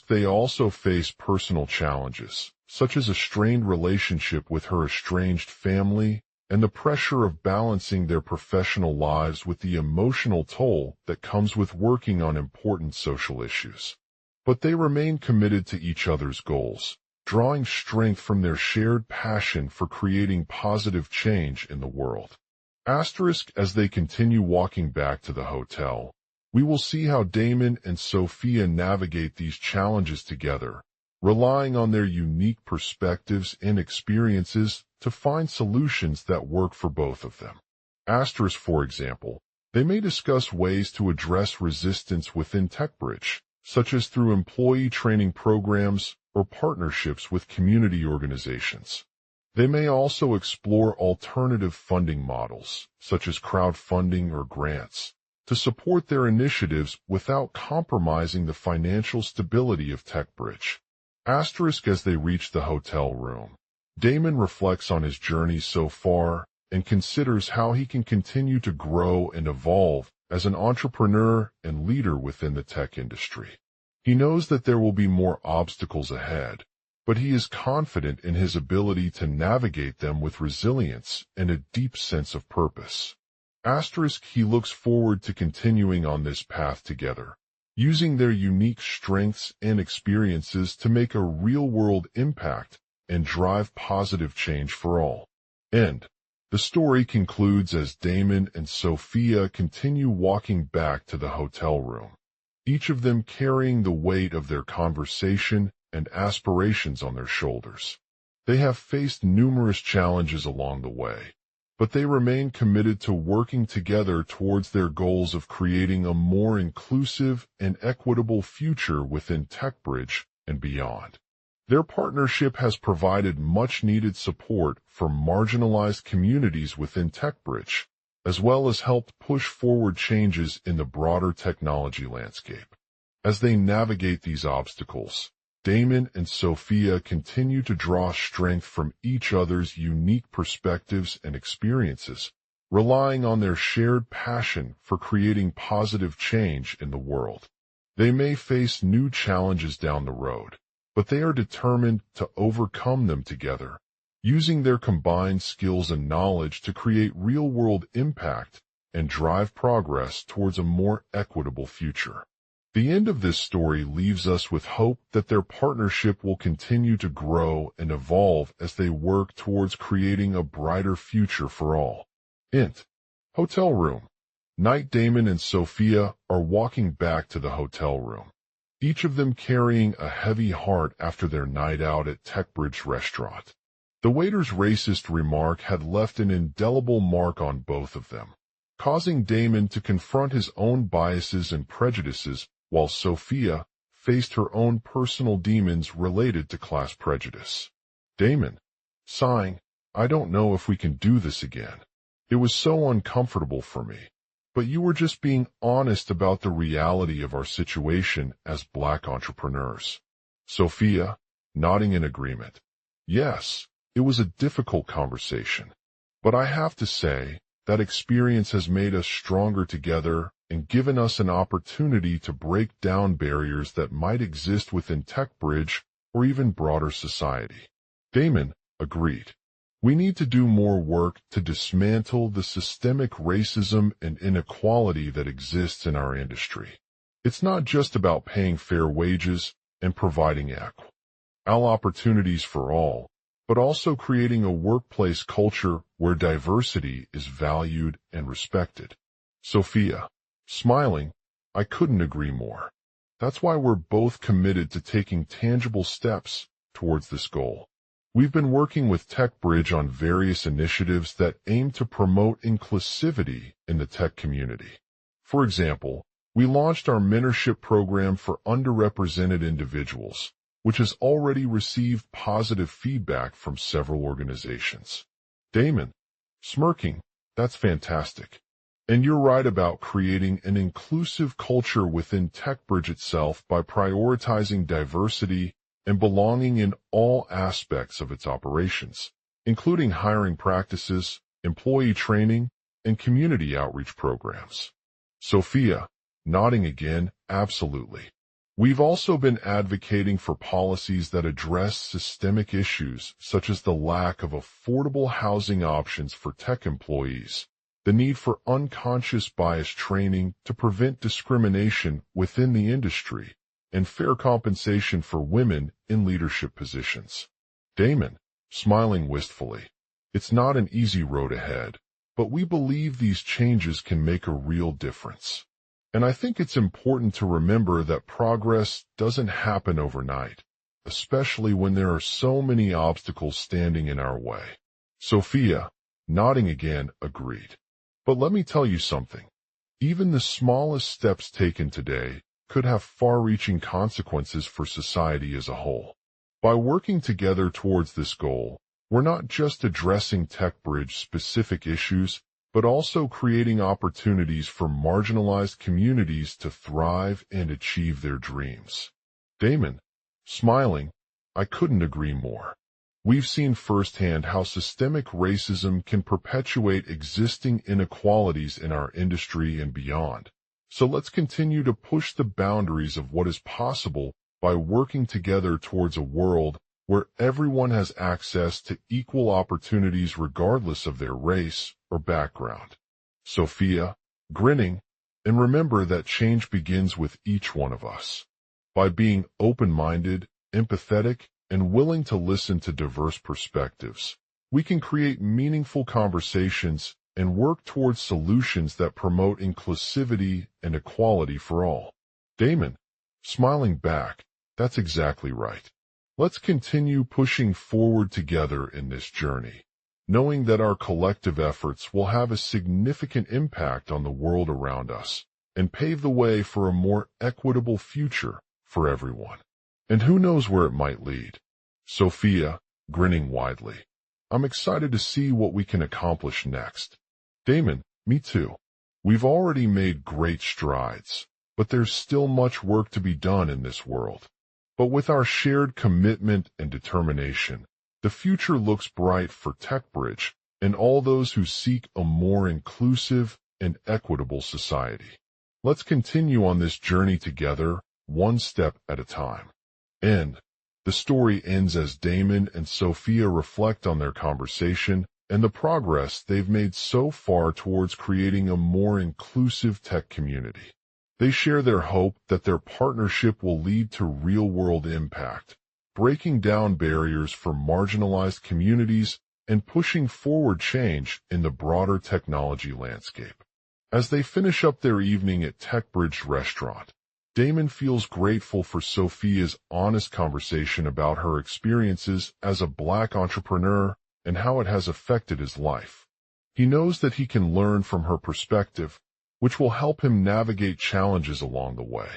[SPEAKER 1] They also face personal challenges, such as a strained relationship with her estranged family and the pressure of balancing their professional lives with the emotional toll that comes with working on important social issues. But they remain committed to each other's goals, drawing strength from their shared passion for creating positive change in the world. As they continue walking back to the hotel, we will see how Damon and Sophia navigate these challenges together, relying on their unique perspectives and experiences to find solutions that work for both of them. For example, they may discuss ways to address resistance within TechBridge, such as through employee training programs or partnerships with community organizations. They may also explore alternative funding models, such as crowdfunding or grants, to support their initiatives without compromising the financial stability of TechBridge. As they reach the hotel room, Damon reflects on his journey so far and considers how he can continue to grow and evolve as an entrepreneur and leader within the tech industry. He knows that there will be more obstacles ahead, but he is confident in his ability to navigate them with resilience and a deep sense of purpose. He looks forward to continuing on this path together, using their unique strengths and experiences to make a real-world impact and drive positive change for all. End. The story concludes as Damon and Sophia continue walking back to the hotel room, each of them carrying the weight of their conversation and aspirations on their shoulders. They have faced numerous challenges along the way, but they remain committed to working together towards their goals of creating a more inclusive and equitable future within TechBridge and beyond. Their partnership has provided much-needed support for marginalized communities within TechBridge, as well as helped push forward changes in the broader technology landscape. As they navigate these obstacles, Damon and Sophia continue to draw strength from each other's unique perspectives and experiences, relying on their shared passion for creating positive change in the world. They may face new challenges down the road, but they are determined to overcome them together, using their combined skills and knowledge to create real-world impact and drive progress towards a more equitable future. The end of this story leaves us with hope that their partnership will continue to grow and evolve as they work towards creating a brighter future for all. Int. Hotel room. Night. Damon and Sophia are walking back to the hotel room, each of them carrying a heavy heart after their night out at TechBridge restaurant. The waiter's racist remark had left an indelible mark on both of them, causing Damon to confront his own biases and prejudices, while Sophia faced her own personal demons related to class prejudice. Damon, sighing, "I don't know if we can do this again. It was so uncomfortable for me. But you were just being honest about the reality of our situation as Black entrepreneurs." Sophia, nodding in agreement. "Yes, it was a difficult conversation. But I have to say, that experience has made us stronger together and given us an opportunity to break down barriers that might exist within TechBridge or even broader society." Damon agreed. "We need to do more work to dismantle the systemic racism and inequality that exists in our industry. It's not just about paying fair wages and providing equal opportunities for all, but also creating a workplace culture where diversity is valued and respected." Sophia, smiling, "I couldn't agree more. That's why we're both committed to taking tangible steps towards this goal. We've been working with TechBridge on various initiatives that aim to promote inclusivity in the tech community. For example, we launched our mentorship program for underrepresented individuals, which has already received positive feedback from several organizations." Damon, smirking, "That's fantastic. And you're right about creating an inclusive culture within TechBridge itself by prioritizing diversity and belonging in all aspects of its operations, including hiring practices, employee training, and community outreach programs." Sophia, nodding again, "Absolutely. We've also been advocating for policies that address systemic issues such as the lack of affordable housing options for tech employees, the need for unconscious bias training to prevent discrimination within the industry, and fair compensation for women in leadership positions." Damon, smiling wistfully, "It's not an easy road ahead, but we believe these changes can make a real difference. And I think it's important to remember that progress doesn't happen overnight, especially when there are so many obstacles standing in our way." Sophia, nodding again, agreed. "But let me tell you something. Even the smallest steps taken today could have far-reaching consequences for society as a whole. By working together towards this goal, we're not just addressing TechBridge-specific issues, but also creating opportunities for marginalized communities to thrive and achieve their dreams." Damon, smiling, "I couldn't agree more. We've seen firsthand how systemic racism can perpetuate existing inequalities in our industry and beyond. So let's continue to push the boundaries of what is possible by working together towards a world where everyone has access to equal opportunities regardless of their race or background." Sophia, grinning, "And remember that change begins with each one of us. By being open-minded, empathetic, and willing to listen to diverse perspectives, we can create meaningful conversations and work towards solutions that promote inclusivity and equality for all." Damon, smiling back, "That's exactly right. Let's continue pushing forward together in this journey, knowing that our collective efforts will have a significant impact on the world around us and pave the way for a more equitable future for everyone. And who knows where it might lead. Sophia, grinning widely. I'm excited to see what we can accomplish next. Damon, me too. We've already made great strides, but there's still much work to be done in this world. But with our shared commitment and determination, the future looks bright for TechBridge and all those who seek a more inclusive and equitable society. Let's continue on this journey together, one step at a time. End. The story ends as Damon and Sophia reflect on their conversation and the progress they've made so far towards creating a more inclusive tech community. They share their hope that their partnership will lead to real-world impact, breaking down barriers for marginalized communities and pushing forward change in the broader technology landscape. As they finish up their evening at TechBridge Restaurant, Damon feels grateful for Sophia's honest conversation about her experiences as a Black entrepreneur and how it has affected his life. He knows that he can learn from her perspective, which will help him navigate challenges along the way.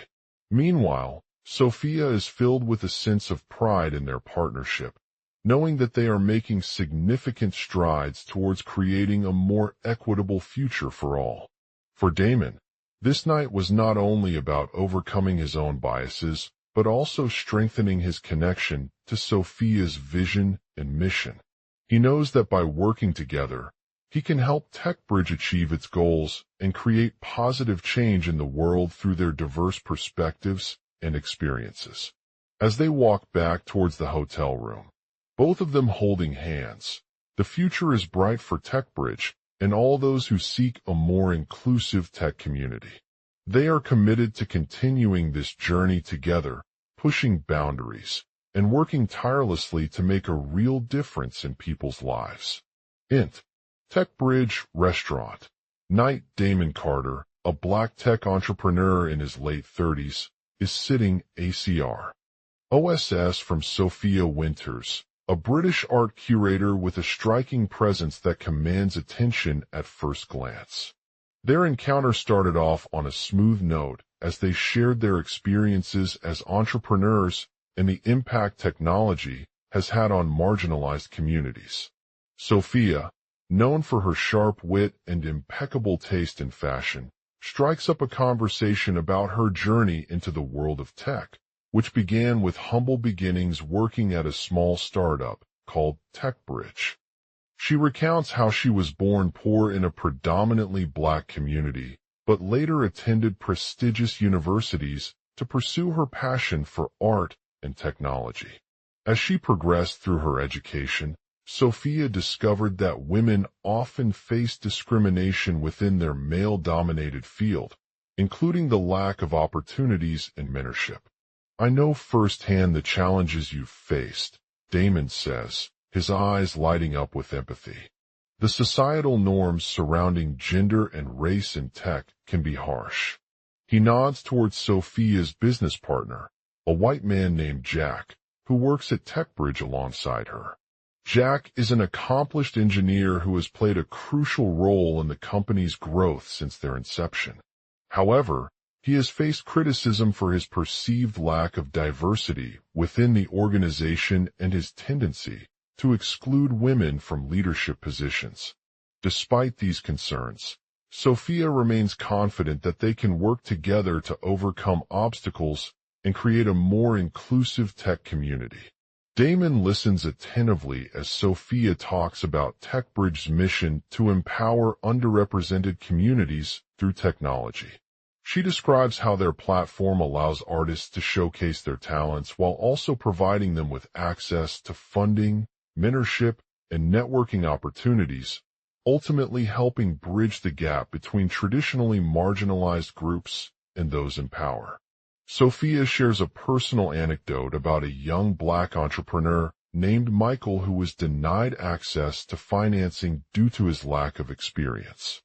[SPEAKER 1] Meanwhile, Sophia is filled with a sense of pride in their partnership, knowing that they are making significant strides towards creating a more equitable future for all. For Damon, this night was not only about overcoming his own biases, but also strengthening his connection to Sophia's vision and mission. He knows that by working together, he can help TechBridge achieve its goals and create positive change in the world through their diverse perspectives and experiences. As they walk back towards the hotel room, both of them holding hands, the future is bright for TechBridge and all those who seek a more inclusive tech community. They are committed to continuing this journey together, pushing boundaries, and working tirelessly to make a real difference in people's lives. TechBridge Restaurant. Night. Damon Carter, a Black tech entrepreneur in his late 30s, is sitting ACR. OSS from Sophia Winters, a British art curator with a striking presence that commands attention at first glance. Their encounter started off on a smooth note as they shared their experiences as entrepreneurs and the impact technology has had on marginalized communities. Sophia, known for her sharp wit and impeccable taste in fashion, strikes up a conversation about her journey into the world of tech, which began with humble beginnings working at a small startup called TechBridge. She recounts how she was born poor in a predominantly Black community, but later attended prestigious universities to pursue her passion for art and technology. As she progressed through her education, Sophia discovered that women often face discrimination within their male-dominated field, including the lack of opportunities in mentorship. I know firsthand the challenges you've faced, Damon says, his eyes lighting up with empathy. The societal norms surrounding gender and race in tech can be harsh. He nods towards Sophia's business partner, a white man named Jack, who works at TechBridge alongside her. Jack is an accomplished engineer who has played a crucial role in the company's growth since their inception. However, he has faced criticism for his perceived lack of diversity within the organization and his tendency to exclude women from leadership positions. Despite these concerns, Sophia remains confident that they can work together to overcome obstacles and create a more inclusive tech community. Damon listens attentively as Sophia talks about TechBridge's mission to empower underrepresented communities through technology. She describes how their platform allows artists to showcase their talents while also providing them with access to funding, mentorship, and networking opportunities, ultimately helping bridge the gap between traditionally marginalized groups and those in power. Sophia shares a personal anecdote about a young Black entrepreneur named Michael who was denied access to financing due to his lack of experience.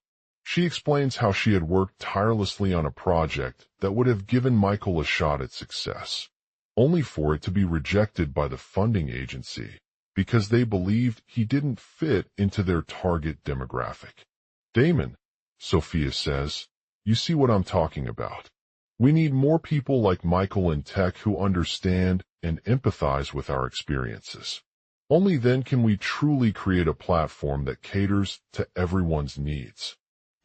[SPEAKER 1] She explains how she had worked tirelessly on a project that would have given Michael a shot at success, only for it to be rejected by the funding agency because they believed he didn't fit into their target demographic. Damon, Sophia says, you see what I'm talking about. We need more people like Michael in tech who understand and empathize with our experiences. Only then can we truly create a platform that caters to everyone's needs.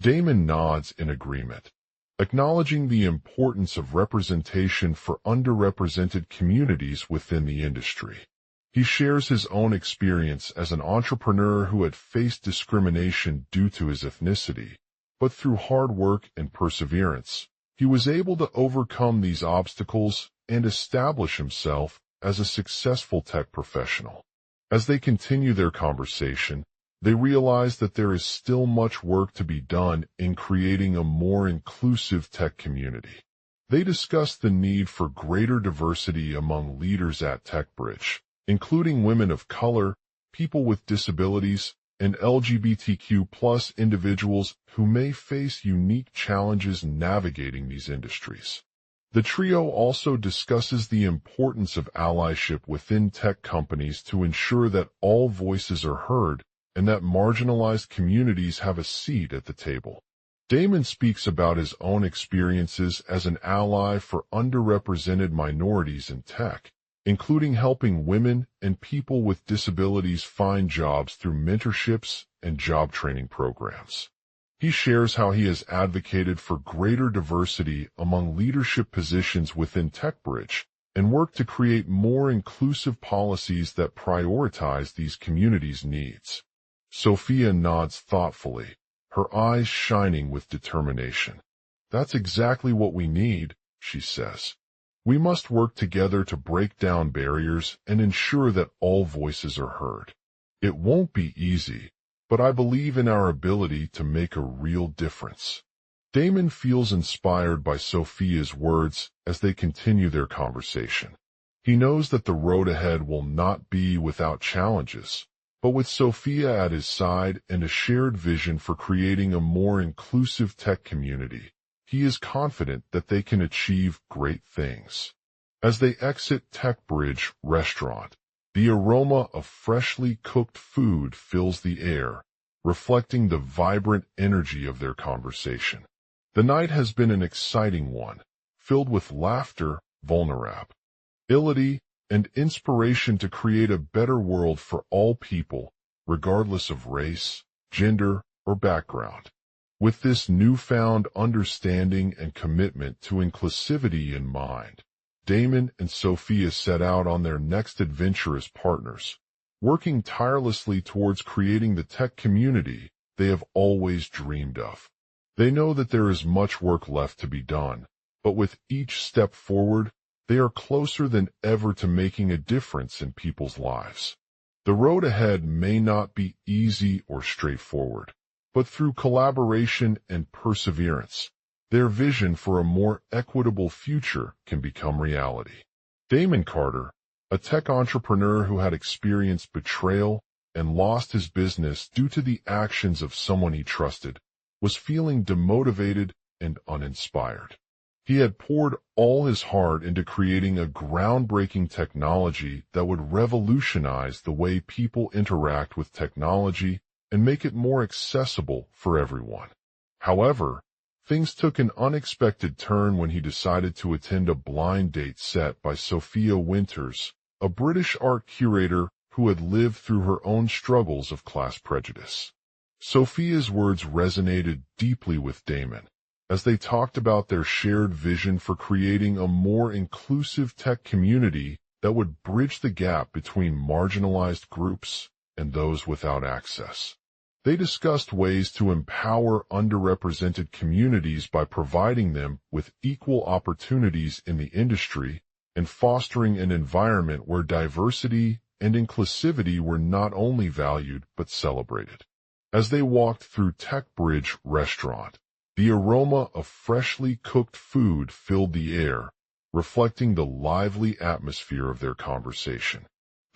[SPEAKER 1] Damon nods in agreement, acknowledging the importance of representation for underrepresented communities within the industry. He shares his own experience as an entrepreneur who had faced discrimination due to his ethnicity, but through hard work and perseverance, he was able to overcome these obstacles and establish himself as a successful tech professional. As they continue their conversation, they realize that there is still much work to be done in creating a more inclusive tech community. They discuss the need for greater diversity among leaders at TechBridge, including women of color, people with disabilities, and LGBTQ+ individuals who may face unique challenges navigating these industries. The trio also discusses the importance of allyship within tech companies to ensure that all voices are heard and that marginalized communities have a seat at the table. Damon speaks about his own experiences as an ally for underrepresented minorities in tech, including helping women and people with disabilities find jobs through mentorships and job training programs. He shares how he has advocated for greater diversity among leadership positions within TechBridge and worked to create more inclusive policies that prioritize these communities' needs. Sophia nods thoughtfully, her eyes shining with determination. "That's exactly what we need," she says. "We must work together to break down barriers and ensure that all voices are heard. It won't be easy, but I believe in our ability to make a real difference." Damon feels inspired by Sophia's words as they continue their conversation. He knows that the road ahead will not be without challenges, but with Sophia at his side and a shared vision for creating a more inclusive tech community, he is confident that they can achieve great things. As they exit TechBridge Restaurant, the aroma of freshly cooked food fills the air, reflecting the vibrant energy of their conversation. The night has been an exciting one, filled with laughter, vulnerability, and inspiration to create a better world for all people, regardless of race, gender, or background. With this newfound understanding and commitment to inclusivity in mind, Damon and Sophia set out on their next adventure as partners, working tirelessly towards creating the tech community they have always dreamed of. They know that there is much work left to be done, but with each step forward, they are closer than ever to making a difference in people's lives. The road ahead may not be easy or straightforward, but through collaboration and perseverance, their vision for a more equitable future can become reality. Damon Carter, a tech entrepreneur who had experienced betrayal and lost his business due to the actions of someone he trusted, was feeling demotivated and uninspired. He had poured all his heart into creating a groundbreaking technology that would revolutionize the way people interact with technology and make it more accessible for everyone. However, things took an unexpected turn when he decided to attend a blind date set by Sophia Winters, a British art curator who had lived through her own struggles of class prejudice. Sophia's words resonated deeply with Damon, as they talked about their shared vision for creating a more inclusive tech community that would bridge the gap between marginalized groups and those without access. They discussed ways to empower underrepresented communities by providing them with equal opportunities in the industry and fostering an environment where diversity and inclusivity were not only valued but celebrated. As they walked through TechBridge Restaurant, the aroma of freshly cooked food filled the air, reflecting the lively atmosphere of their conversation.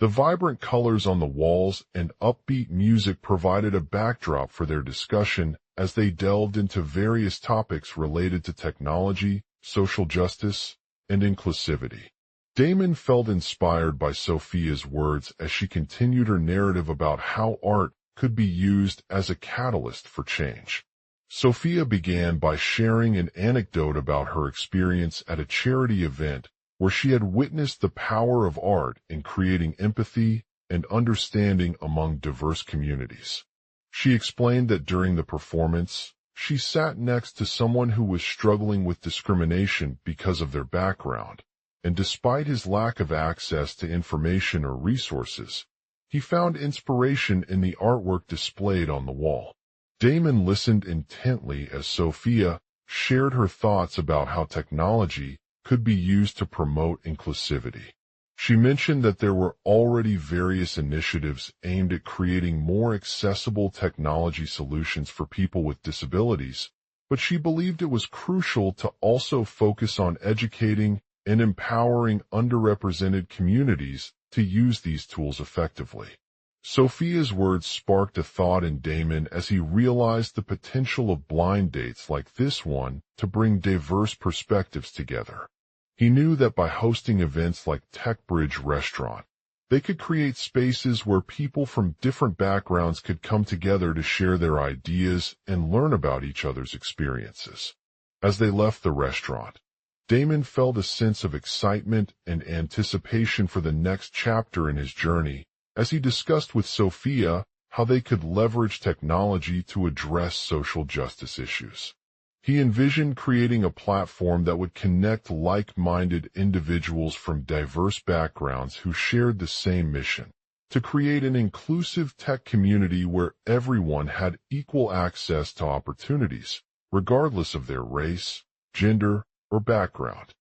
[SPEAKER 1] The vibrant colors on the walls and upbeat music provided a backdrop for their discussion as they delved into various topics related to technology, social justice, and inclusivity. Damon felt inspired by Sophia's words as she continued her narrative about how art could be used as a catalyst for change. Sophia began by sharing an anecdote about her experience at a charity event where she had witnessed the power of art in creating empathy and understanding among diverse communities. She explained that during the performance, she sat next to someone who was struggling with discrimination because of their background, and despite his lack of access to information or resources, he found inspiration in the artwork displayed on the wall. Damon listened intently as Sophia shared her thoughts about how technology could be used to promote inclusivity. She mentioned that there were already various initiatives aimed at creating more accessible technology solutions for people with disabilities, but she believed it was crucial to also focus on educating and empowering underrepresented communities to use these tools effectively. Sophia's words sparked a thought in Damon as he realized the potential of blind dates like this one to bring diverse perspectives together. He knew that by hosting events like TechBridge Restaurant, they could create spaces where people from different backgrounds could come together to share their ideas and learn about each other's experiences. As they left the restaurant, Damon felt a sense of excitement and anticipation for the next chapter in his journey as he discussed with Sophia how they could leverage technology to address social justice issues. He envisioned creating a platform that would connect like-minded individuals from diverse backgrounds who shared the same mission, to create an inclusive tech community where everyone had equal access to opportunities, regardless of their race, gender, or background.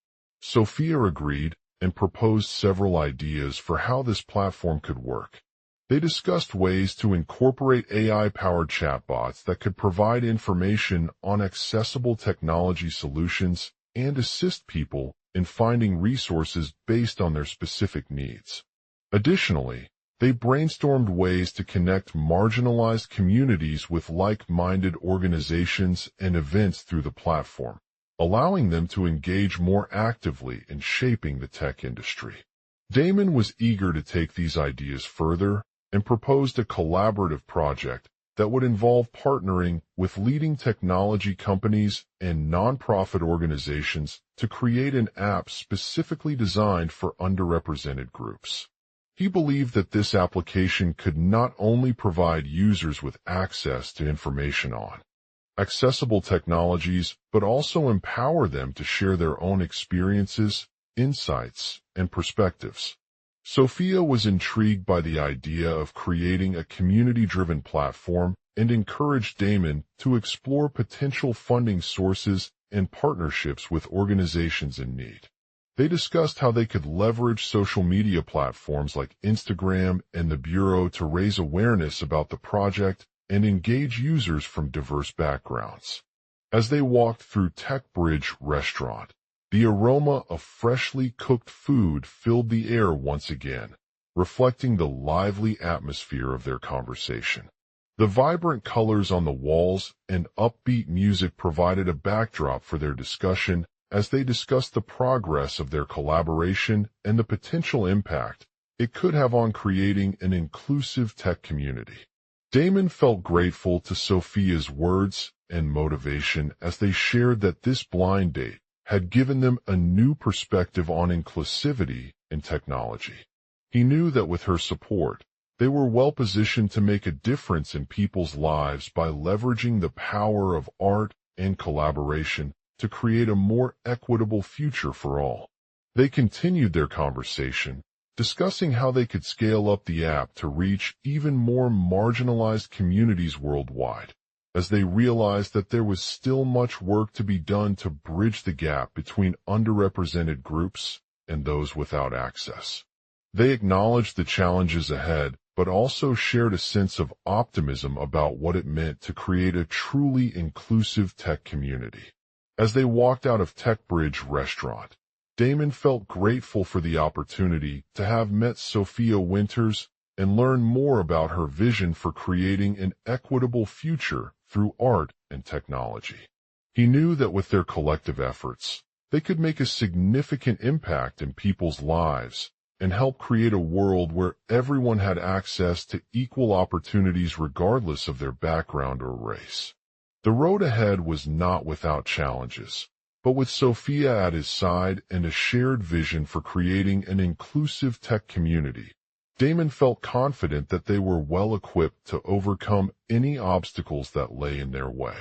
[SPEAKER 1] Sophia agreed and proposed several ideas for how this platform could work. They discussed ways to incorporate AI-powered chatbots that could provide information on accessible technology solutions and assist people in finding resources based on their specific needs. Additionally, they brainstormed ways to connect marginalized communities with like-minded organizations and events through the platform, allowing them to engage more actively in shaping the tech industry. Damon was eager to take these ideas further and proposed a collaborative project that would involve partnering with leading technology companies and nonprofit organizations to create an app specifically designed for underrepresented groups. He believed that this application could not only provide users with access to information on accessible technologies, but also empower them to share their own experiences, insights, and perspectives. Sophia was intrigued by the idea of creating a community-driven platform and encouraged Damon to explore potential funding sources and partnerships with organizations in need. They discussed how they could leverage social media platforms like Instagram and the Bureau to raise awareness about the project and engage users from diverse backgrounds. As they walked through TechBridge Restaurant, the aroma of freshly cooked food filled the air once again, reflecting the lively atmosphere of their conversation. The vibrant colors on the walls and upbeat music provided a backdrop for their discussion as they discussed the progress of their collaboration and the potential impact it could have on creating an inclusive tech community. Damon felt grateful to Sophia's words and motivation as they shared that this blind date had given them a new perspective on inclusivity in technology. He knew that with her support, they were well positioned to make a difference in people's lives by leveraging the power of art and collaboration to create a more equitable future for all. They continued their conversation, discussing how they could scale up the app to reach even more marginalized communities worldwide, as they realized that there was still much work to be done to bridge the gap between underrepresented groups and those without access. They acknowledged the challenges ahead, but also shared a sense of optimism about what it meant to create a truly inclusive tech community. As they walked out of TechBridge Restaurant, Damon felt grateful for the opportunity to have met Sophia Winters and learn more about her vision for creating an equitable future through art and technology. He knew that with their collective efforts, they could make a significant impact in people's lives and help create a world where everyone had access to equal opportunities regardless of their background or race. The road ahead was not without challenges, But with Sophia at his side and a shared vision for creating an inclusive tech community, Damon felt confident that they were well equipped to overcome any obstacles that lay in their way.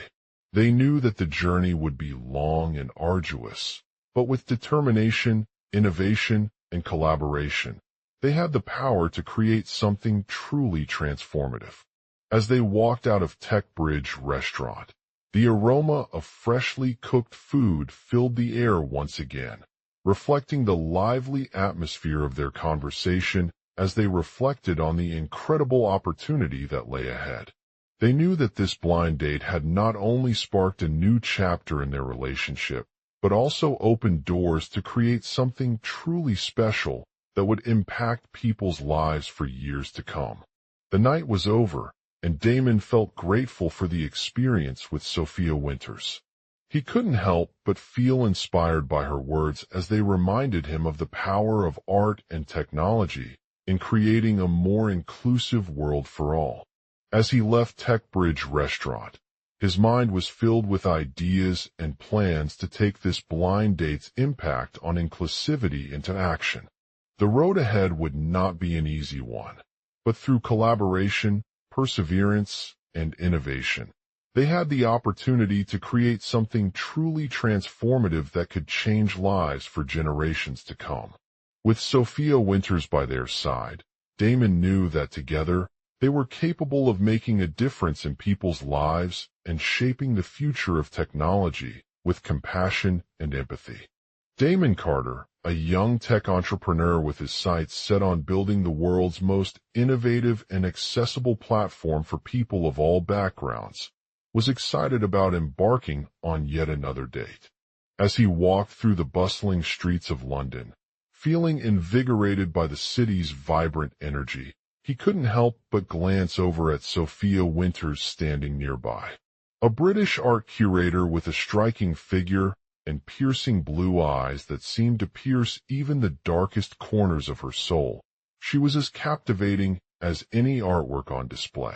[SPEAKER 1] They knew that the journey would be long and arduous, but with determination, innovation, and collaboration, they had the power to create something truly transformative. As they walked out of Tech Bridge Restaurant, the aroma of freshly cooked food filled the air once again, reflecting the lively atmosphere of their conversation as they reflected on the incredible opportunity that lay ahead. They knew that this blind date had not only sparked a new chapter in their relationship, but also opened doors to create something truly special that would impact people's lives for years to come. The night was over, and Damon felt grateful for the experience with Sophia Winters. He couldn't help but feel inspired by her words as they reminded him of the power of art and technology in creating a more inclusive world for all. As he left Tech Bridge Restaurant, his mind was filled with ideas and plans to take this blind date's impact on inclusivity into action. The road ahead would not be an easy one, but through collaboration, perseverance, and innovation, they had the opportunity to create something truly transformative that could change lives for generations to come. With Sophia Winters by their side, Damon knew that together they were capable of making a difference in people's lives and shaping the future of technology with compassion and empathy. Damon Carter, a young tech entrepreneur with his sights set on building the world's most innovative and accessible platform for people of all backgrounds, was excited about embarking on yet another date. As he walked through the bustling streets of London, feeling invigorated by the city's vibrant energy, he couldn't help but glance over at Sophia Winters standing nearby. A British art curator with a striking figure and piercing blue eyes that seemed to pierce even the darkest corners of her soul. She was as captivating as any artwork on display.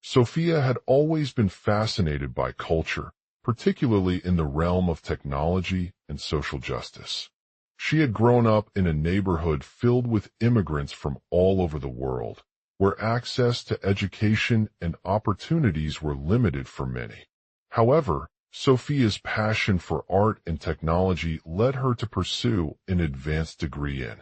[SPEAKER 1] Sophia had always been fascinated by culture, particularly in the realm of technology and social justice. She had grown up in a neighborhood filled with immigrants from all over the world, where access to education and opportunities were limited for many. However, Sophia's passion for art and technology led her to pursue an advanced degree in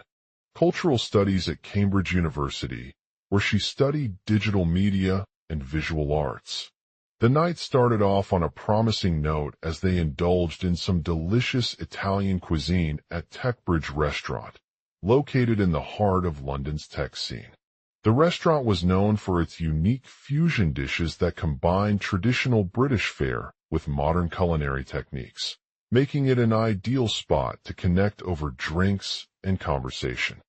[SPEAKER 1] cultural studies at Cambridge University, where she studied digital media and visual arts. The night started off on a promising note as they indulged in some delicious Italian cuisine at Tech Bridge Restaurant, located in the heart of London's tech scene. The restaurant was known for its unique fusion dishes that combined traditional British fare with modern culinary techniques, making it an ideal spot to connect over drinks and conversation.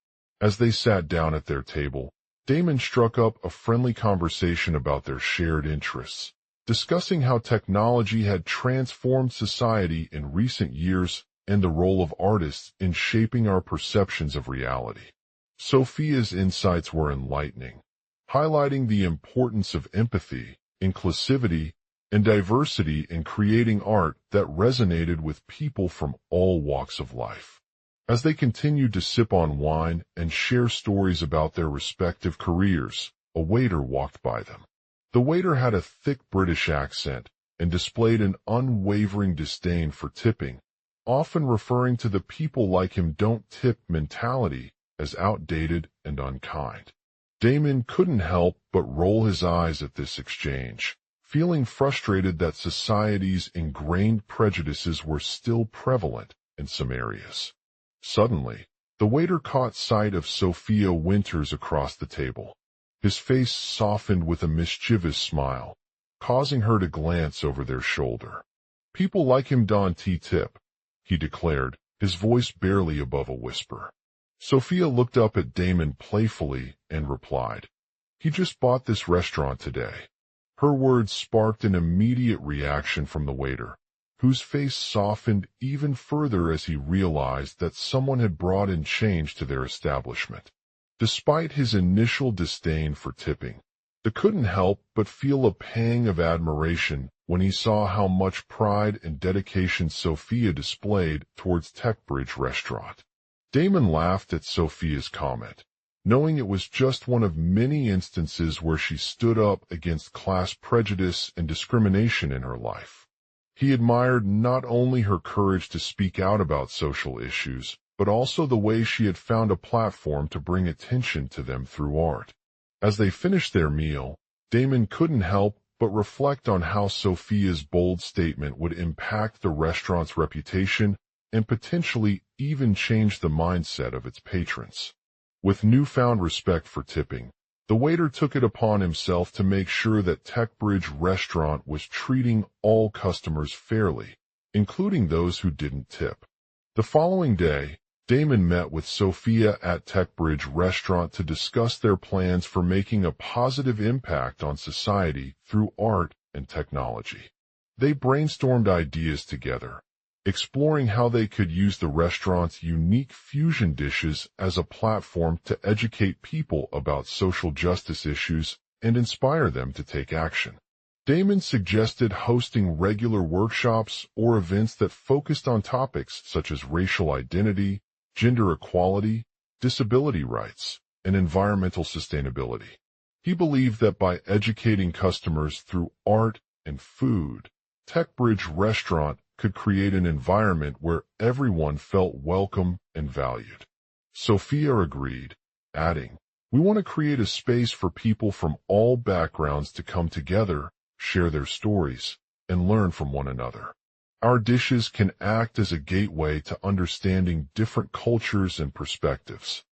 [SPEAKER 1] As they sat down at their table, Damon struck up a friendly conversation about their shared interests, discussing how technology had transformed society in recent years and the role of artists in shaping our perceptions of reality. Sophia's insights were enlightening, highlighting the importance of empathy, inclusivity, and diversity in creating art that resonated with people from all walks of life. As they continued to sip on wine and share stories about their respective careers, a waiter walked by them. The waiter had a thick British accent and displayed an unwavering disdain for tipping, often referring to the people like him don't tip mentality as outdated and unkind. Damon couldn't help but roll his eyes at this exchange, feeling frustrated that society's ingrained prejudices were still prevalent in some areas. Suddenly, the waiter caught sight of Sophia Winters across the table. His face softened with a mischievous smile, causing her to glance over their shoulder. "People like him don't tip," he declared, his voice barely above a whisper. Sophia looked up at Damon playfully and replied, "He just bought this restaurant today." Her words sparked an immediate reaction from the waiter, whose face softened even further as he realized that someone had brought in change to their establishment. Despite his initial disdain for tipping, They couldn't help but feel a pang of admiration when he saw how much pride and dedication Sophia displayed towards Techbridge Restaurant. Damon laughed at Sophia's comment, knowing it was just one of many instances where she stood up against class prejudice and discrimination in her life. He admired not only her courage to speak out about social issues, but also the way she had found a platform to bring attention to them through art. As they finished their meal, Damon couldn't help but reflect on how Sophia's bold statement would impact the restaurant's reputation and potentially even change the mindset of its patrons. With newfound respect for tipping, the waiter took it upon himself to make sure that Techbridge Restaurant was treating all customers fairly, including those who didn't tip. The following day, Damon met with Sophia at Techbridge Restaurant to discuss their plans for making a positive impact on society through art and technology. They brainstormed ideas together, exploring how they could use the restaurant's unique fusion dishes as a platform to educate people about social justice issues and inspire them to take action. Damon suggested hosting regular workshops or events that focused on topics such as racial identity, gender equality, disability rights, and environmental sustainability. He believed that by educating customers through art and food, Techbridge Restaurant could create an environment where everyone felt welcome and valued. Sophia agreed, adding, "We want to create a space for people from all backgrounds to come together, share their stories, and learn from one another. Our dishes can act as a gateway to understanding different cultures and perspectives."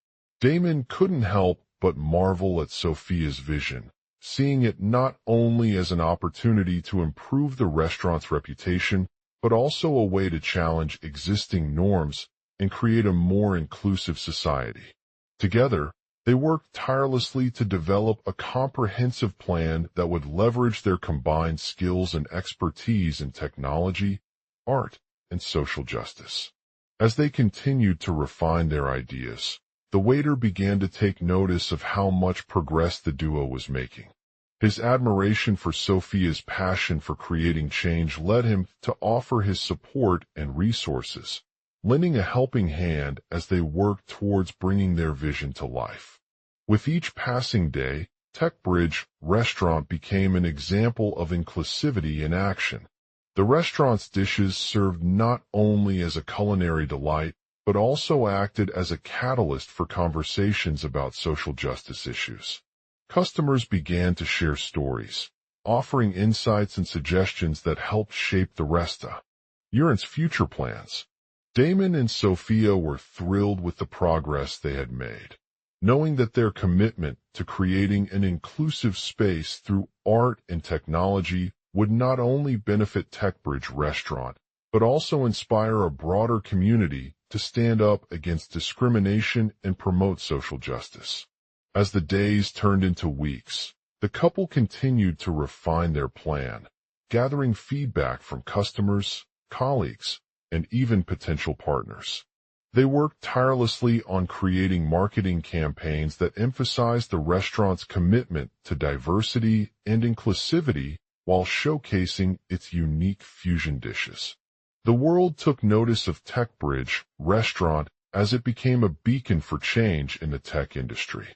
[SPEAKER 1] Damon couldn't help but marvel at Sophia's vision, seeing it not only as an opportunity to improve the restaurant's reputation, but also a way to challenge existing norms and create a more inclusive society. Together, they worked tirelessly to develop a comprehensive plan that would leverage their combined skills and expertise in technology, art, and social justice. As they continued to refine their ideas, the waiter began to take notice of how much progress the duo was making. His admiration for Sophia's passion for creating change led him to offer his support and resources, lending a helping hand as they worked towards bringing their vision to life. With each passing day, Techbridge Restaurant became an example of inclusivity in action. The restaurant's dishes served not only as a culinary delight, but also acted as a catalyst for conversations about social justice issues. Customers began to share stories, offering insights and suggestions that helped shape the restaurant's future plans. Damon and Sophia were thrilled with the progress they had made, knowing that their commitment to creating an inclusive space through art and technology would not only benefit Techbridge Restaurant, but also inspire a broader community to stand up against discrimination and promote social justice. As the days turned into weeks, the couple continued to refine their plan, gathering feedback from customers, colleagues, and even potential partners. They worked tirelessly on creating marketing campaigns that emphasized the restaurant's commitment to diversity and inclusivity while showcasing its unique fusion dishes. The world took notice of Techbridge Restaurant as it became a beacon for change in the tech industry.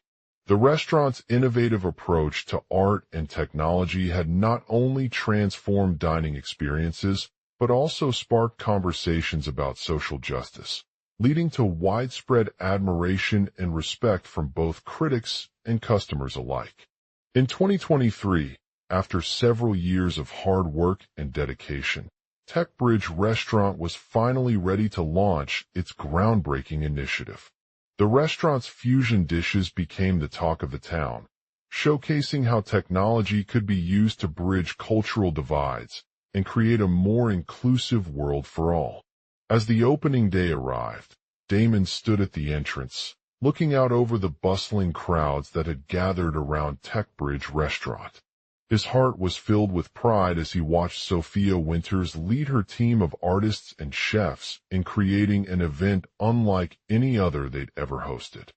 [SPEAKER 1] The restaurant's innovative approach to art and technology had not only transformed dining experiences, but also sparked conversations about social justice, leading to widespread admiration and respect from both critics and customers alike. In 2023, after several years of hard work and dedication, Techbridge Restaurant was finally ready to launch its groundbreaking initiative. The restaurant's fusion dishes became the talk of the town, showcasing how technology could be used to bridge cultural divides and create a more inclusive world for all. As the opening day arrived, Damon stood at the entrance, looking out over the bustling crowds that had gathered around Techbridge Restaurant. His heart was filled with pride as he watched Sophia Winters lead her team of artists and chefs in creating an event unlike any other they'd ever hosted.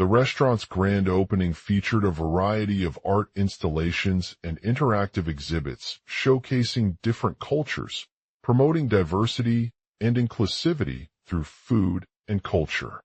[SPEAKER 1] The restaurant's grand opening featured a variety of art installations and interactive exhibits showcasing different cultures, promoting diversity and inclusivity through food and culture.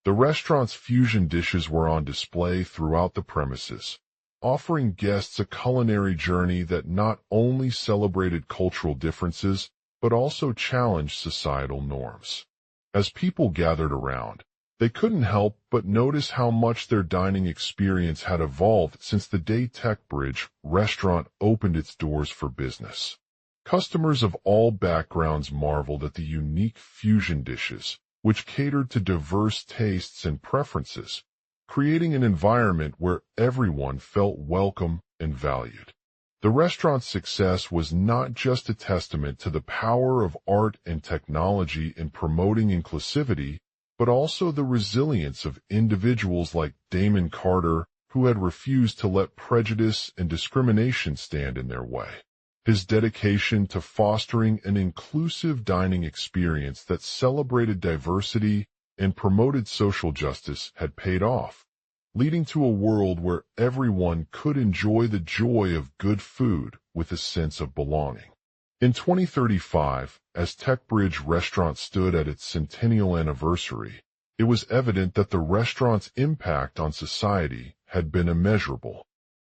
[SPEAKER 1] The restaurant's fusion dishes were on display throughout the premises, offering guests a culinary journey that not only celebrated cultural differences, but also challenged societal norms. As people gathered around, they couldn't help but notice how much their dining experience had evolved since the day TechBridge restaurant opened its doors for business. Customers of all backgrounds marveled at the unique fusion dishes, which catered to diverse tastes and preferences, creating an environment where everyone felt welcome and valued. The restaurant's success was not just a testament to the power of art and technology in promoting inclusivity, but also the resilience of individuals like Damon Carter, who had refused to let prejudice and discrimination stand in their way. His dedication to fostering an inclusive dining experience that celebrated diversity and promoted social justice had paid off, leading to a world where everyone could enjoy the joy of good food with a sense of belonging. In 2035, as TechBridge restaurant stood at its centennial anniversary, it was evident that the restaurant's impact on society had been immeasurable.